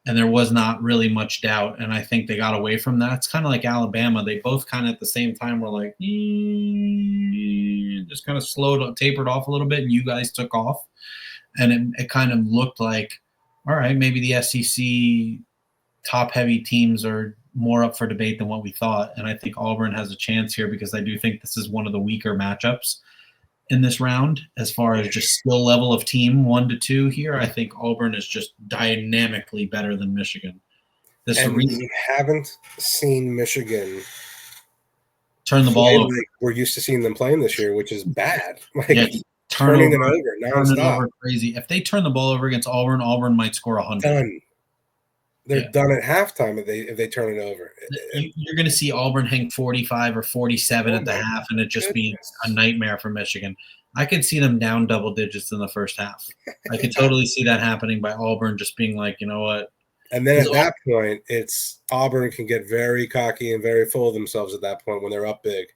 And there was not really much doubt. And I think they got away from that. It's kind of like Alabama. They both kind of at the same time were like, just kind of tapered off a little bit, and you guys took off. And it kind of looked like, all right, maybe the SEC top-heavy teams are more up for debate than what we thought. And I think Auburn has a chance here because I do think this is one of the weaker matchups in this round as far as just skill level of team 1 to 2 here. I think Auburn is just dynamically better than Michigan. We haven't seen Michigan turn the ball over. Like we're used to seeing them playing this year, which is bad. Turning it over nonstop. Crazy. If they turn the ball over against Auburn, Auburn might score 100. Done. They're done at halftime if they turn it over. You're going to see Auburn hang 45 or 47 at the half, and it just be a nightmare for Michigan. I could see them down double digits in the first half. I could totally see that happening by Auburn just being like, you know what? And then at that point, it's Auburn can get very cocky and very full of themselves at that point when they're up big.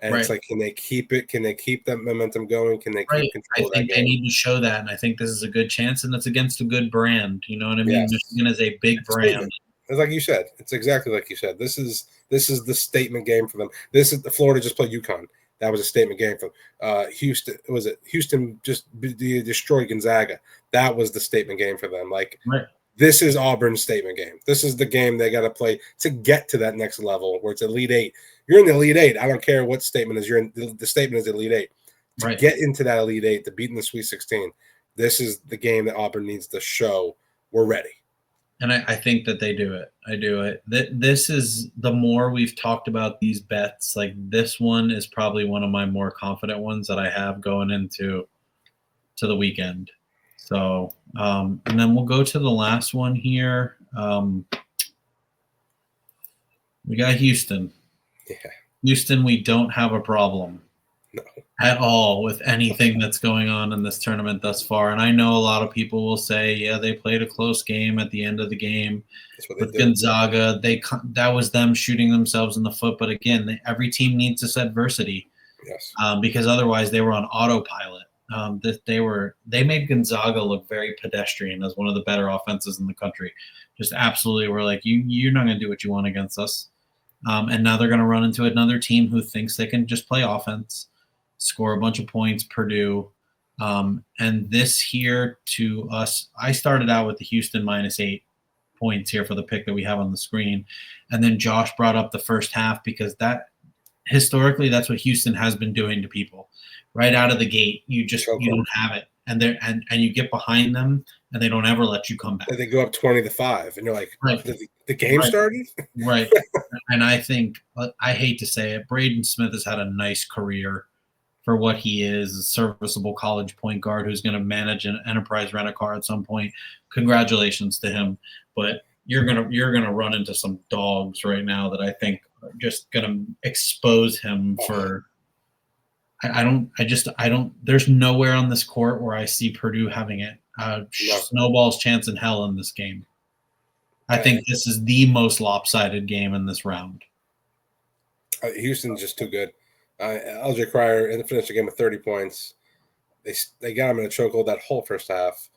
And it's like, can they keep it? Can they keep that momentum going? Can they keep control of that game? I think they need to show that, and I think this is a good chance, and it's against a good brand. You know what I mean? Yes. Michigan is a big brand. It's like you said. It's exactly like you said. This is the statement game for them. This is Florida just played UConn. That was a statement game for them. Houston just destroyed Gonzaga. That was the statement game for them. This is Auburn's statement game. This is the game they got to play to get to that next level where it's Elite Eight. You're in the Elite Eight. I don't care what statement is. You're in the statement is Elite Eight. To get into that Elite Eight, to beat in the Sweet 16, this is the game that Auburn needs to show we're ready. And I think that they do it. I do it. This is the more we've talked about these bets. Like this one is probably one of my more confident ones that I have going into the weekend. So, and then we'll go to the last one here. We got Houston. Yeah. Houston, we don't have a problem No. at all with anything that's going on in this tournament thus far. And I know a lot of people will say, yeah, they played a close game at the end of the game That's what they with do. Gonzaga. That was them shooting themselves in the foot. But again, every team needs this adversity. Yes. Because otherwise they were on autopilot. They made Gonzaga look very pedestrian as one of the better offenses in the country. Just absolutely were like, you're not going to do what you want against us. And now they're going to run into another team who thinks they can just play offense, score a bunch of points, Purdue. And this here to us, I started out with the Houston -8 points here for the pick that we have on the screen. And then Josh brought up the first half because historically that's what Houston has been doing to people. Right out of the gate, you don't have it. And you get behind them and they don't ever let you come back. They go up 20-5 and you're like, right. the game started? Right. And I think, I hate to say it, Braden Smith has had a nice career for what he is, a serviceable college point guard who's going to manage an enterprise rent-a-car at some point. Congratulations to him. But you're gonna run into some dogs right now that I think are just gonna expose him for. I don't. There's nowhere on this court where I see Purdue having a snowball's chance in hell in this game. I think this is the most lopsided game in this round. Houston's just too good. LJ Cryer finished the game with 30 points. They got him in a chokehold that whole first half.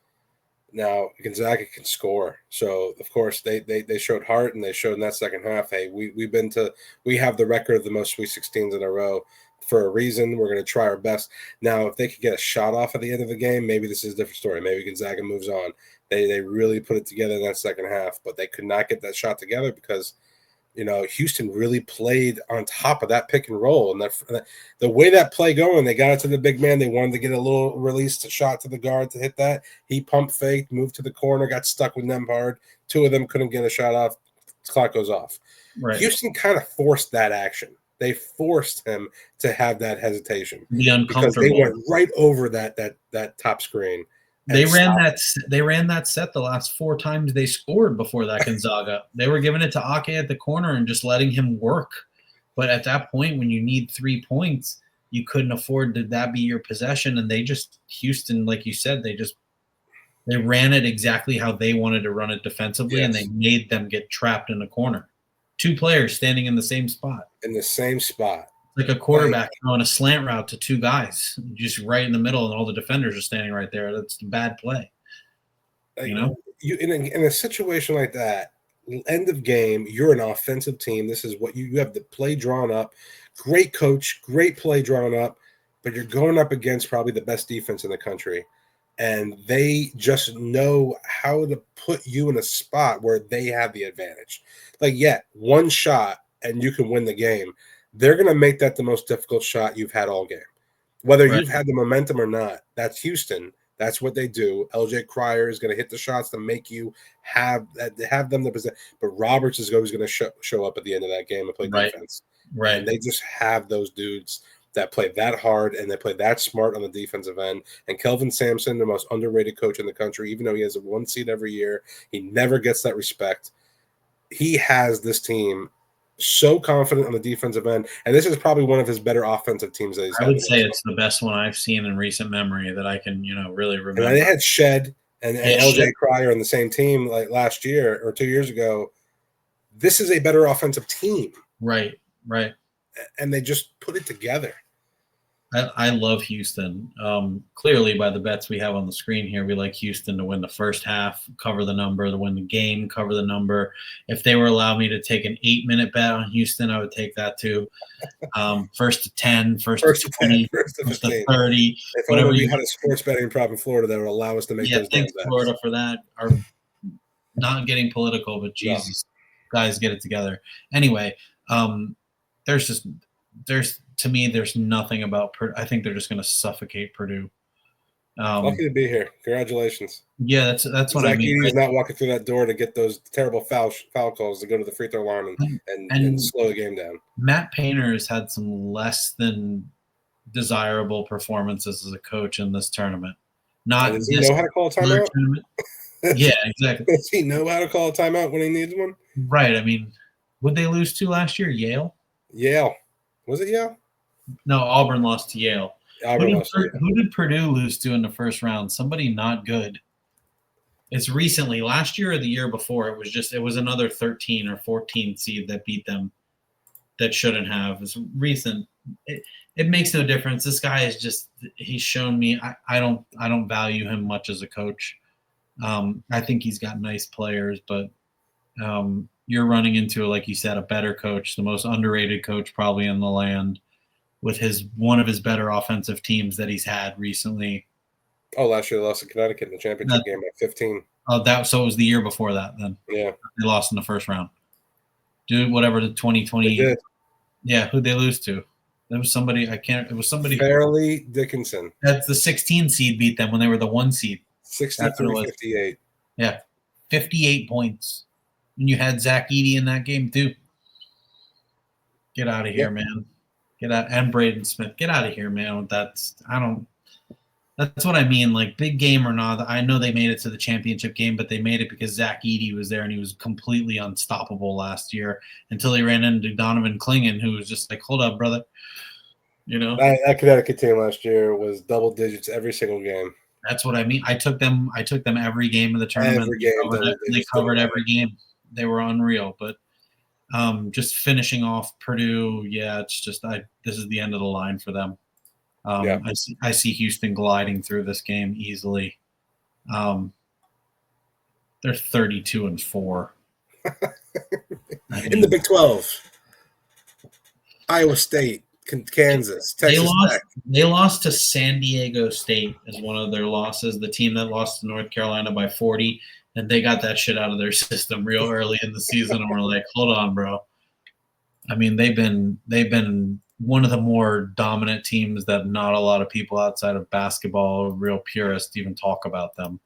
Now Gonzaga can score, so of course they showed heart and they showed in that second half. Hey, we have the record of the most Sweet 16s in a row for a reason. We're going to try our best. Now, if they could get a shot off at the end of the game, maybe this is a different story. Maybe Gonzaga moves on. They really put it together in that second half, but they could not get that shot together because Houston really played on top of that pick and roll. And the way that play going, they got it to the big man. They wanted to get a little released shot to the guard to hit that. He pump faked, moved to the corner, got stuck with Nembhard. Two of them couldn't get a shot off. Clock goes off. Right. Houston kind of forced that action. They forced him to have that hesitation because they went right over that top screen. They ran that set the last 4 times they scored before that Gonzaga. They were giving it to Ake at the corner and just letting him work. But at that point, when you need 3 points, you couldn't afford to that be your possession. And Houston, like you said, they ran it exactly how they wanted to run it defensively, yes. And they made them get trapped in a corner. 2 players standing in the same spot. In the same spot. Like a quarterback throwing a slant route to 2 guys, just right in the middle, and all the defenders are standing right there. That's a bad play. You in a situation like that, end of game, you're an offensive team. This is what you have the play drawn up. Great coach, great play drawn up, but you're going up against probably the best defense in the country. And they just know how to put you in a spot where they have the advantage. Like, one shot and you can win the game. They're going to make that the most difficult shot you've had all game. Whether you've had the momentum or not, that's Houston. That's what they do. LJ Cryer is going to hit the shots to make you have them the possession. But Roberts is always going to show up at the end of that game and play defense. Right. And they just have those dudes that play that hard and they play that smart on the defensive end. And Kelvin Sampson, the most underrated coach in the country, even though he has a 1 seed every year, he never gets that respect. He has this team so confident on the defensive end, and this is probably one of his better offensive teams that he's had. I would say it's the best one I've seen in recent memory that I can, really remember. And they had Shed and LJ Cryer on the same team like last year or 2 years ago. This is a better offensive team. Right. And they just put it together. I love Houston. Clearly, by the bets we have on the screen here, we like Houston to win the first half, cover the number, to win the game, cover the number. If they were allowed me to take an 8-minute bet on Houston, I would take that too. First to 10, first to 20, first to 30. If we had a sports betting prop in Florida that would allow us to make those thanks bets. Florida for that. Are not getting political, but Jesus, guys, get it together. Anyway, to me, there's nothing about Purdue. I think they're just going to suffocate Purdue. Lucky to be here. Congratulations. Yeah, that's what I mean. He's not walking through that door to get those terrible foul calls to go to the free throw line and slow the game down. Matt Painter has had some less than desirable performances as a coach in this tournament. Not Does he this know how to call a timeout? tournament. Yeah, exactly. Does he know how to call a timeout when he needs one? Right. I mean, would they lose to last year? Yale? Yale. Was it Yale? No, Auburn lost to Yale. Auburn lost to Yale. Who did Purdue lose to in the first round? Somebody not good. It's recently, last year or the year before. It was another 13 or 14 seed that beat them that shouldn't have. It's recent. It makes no difference. This guy is just, he's shown me I don't value him much as a coach. I think he's got nice players, but you're running into, like you said, a better coach, the most underrated coach probably in the land, with one of his better offensive teams that he's had recently. Oh, last year they lost to Connecticut in the championship game by 15. Oh, so it was the year before that then. Yeah. They lost in the first round. Dude, whatever the 2020. They did. Yeah, who'd they lose to? There was somebody, it was somebody. Fairleigh Dickinson. That's the 16 seed beat them when they were the 1 seed. 63-58. Yeah, 58 points. And you had Zach Edey in that game too. Get out of here, man. Get out. And Braden Smith. Get out of here, man. That's what I mean. Like, big game or not, I know they made it to the championship game, but they made it because Zach Edey was there and he was completely unstoppable last year until he ran into Donovan Clingan, who was just like, hold up, brother. You know? That Connecticut team last year was double digits every single game. That's what I mean. I took them every game of the tournament. Every game. They covered every game. They were unreal. But just finishing off Purdue, yeah, it's just this is the end of the line for them. I see Houston gliding through this game easily. They're 32-4. In the Big 12. Iowa State, Kansas, Texas Tech. They lost to San Diego State as one of their losses, the team that lost to North Carolina by 40, and they got that shit out of their system real early in the season, and we're like, hold on, bro. I mean, they've been one of the more dominant teams that not a lot of people outside of basketball, real purists, even talk about them.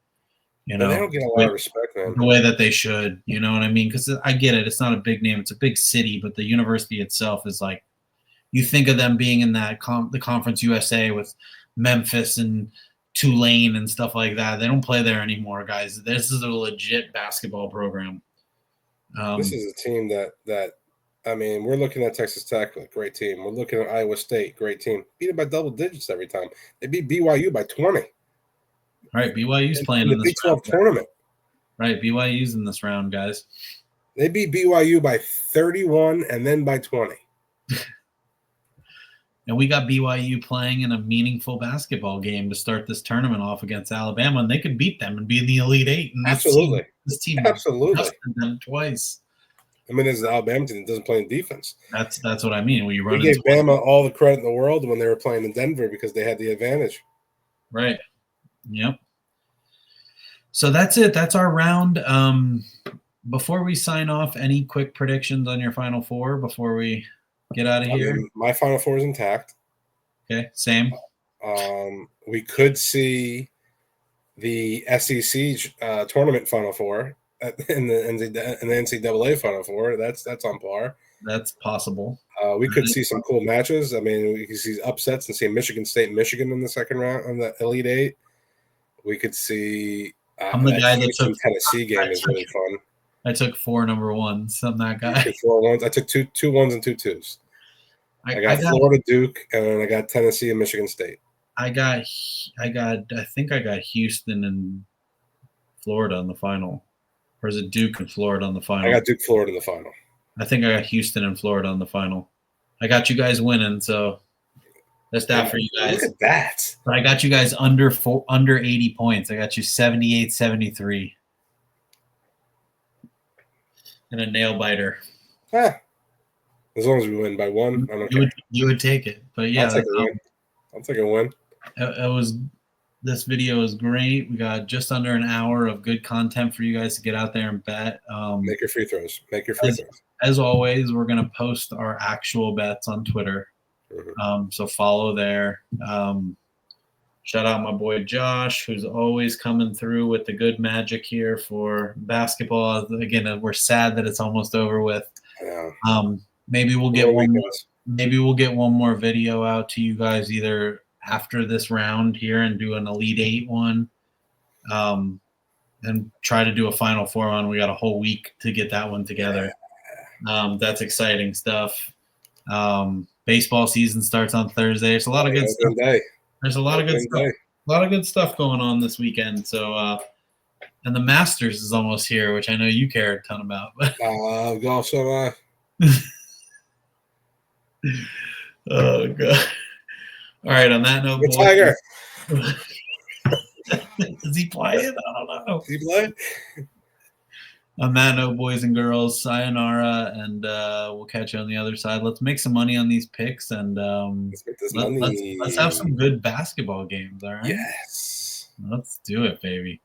You know, they don't get a lot of respect, man. The way that they should, you know what I mean? Because I get it. It's not a big name. It's a big city, but the university itself is like, you think of them being in that the Conference USA with Memphis and Tulane and stuff like that. They don't play there anymore, guys. This is a legit basketball program. This is a team that I mean, we're looking at Texas Tech, a great team. We're looking at Iowa State, great team. Beat them by double digits every time. They beat BYU by 20. Right, BYU's playing in the Big 12 tournament. Right, BYU's in this round, guys. They beat BYU by 31 and then by 20. And we got BYU playing in a meaningful basketball game to start this tournament off against Alabama, and they could beat them and be in the Elite Eight. And absolutely. This team absolutely. Them twice. I mean, there's an Alabama team that doesn't play in defense. That's what I mean. When you run, we gave Bama all the credit in the world when they were playing in Denver because they had the advantage. Right. Yep. So that's it. That's our round. Before we sign off, any quick predictions on your Final Four before we get out of here? Mean, my Final Four is intact. Okay, same. We could see the SEC tournament Final Four in the NCAA Final Four. That's on par. That's possible. We could see some cool matches. I mean, we could see upsets and see Michigan State and Michigan in the second round on the Elite Eight. We could see I'm the guy that took Tennessee game is really fun. I took 4 number ones. I'm that guy. 4 ones. I took two ones and 2 twos. I got Florida, Duke, and I got Tennessee and Michigan State. I think I got Houston and Florida in the final. Or is it Duke and Florida on the final? I got Duke, Florida in the final. I think I got Houston and Florida on the final. I got you guys winning, so that's that for you guys. Look at that. But I got you guys under 80 points. I got you 78-73. And a nail biter. As long as we win by 1, I'm okay. You would take it. But yeah, I'll take a win. This video is great. We got just under an hour of good content for you guys to get out there and bet. Make your free throws. As always, we're going to post our actual bets on Twitter. Mm-hmm. So follow there. Shout out my boy Josh, who's always coming through with the good magic here for basketball. Again, we're sad that it's almost over with. Yeah. Maybe we'll get one more video out to you guys either after this round here and do an Elite Eight one, and try to do a Final Four one. We got a whole week to get that one together. That's exciting stuff. Baseball season starts on Thursday. There's a lot of good stuff. There's a lot of good stuff. A lot of good stuff going on this weekend. So, and the Masters is almost here, which I know you care a ton about. Golf, so I. Oh god! All right. On that note, boys, Tiger. Is he playing? I don't know. Is he playing? On that note, boys and girls, sayonara, and we'll catch you on the other side. Let's make some money on these picks, and let's have some good basketball games. All right. Yes. Let's do it, baby.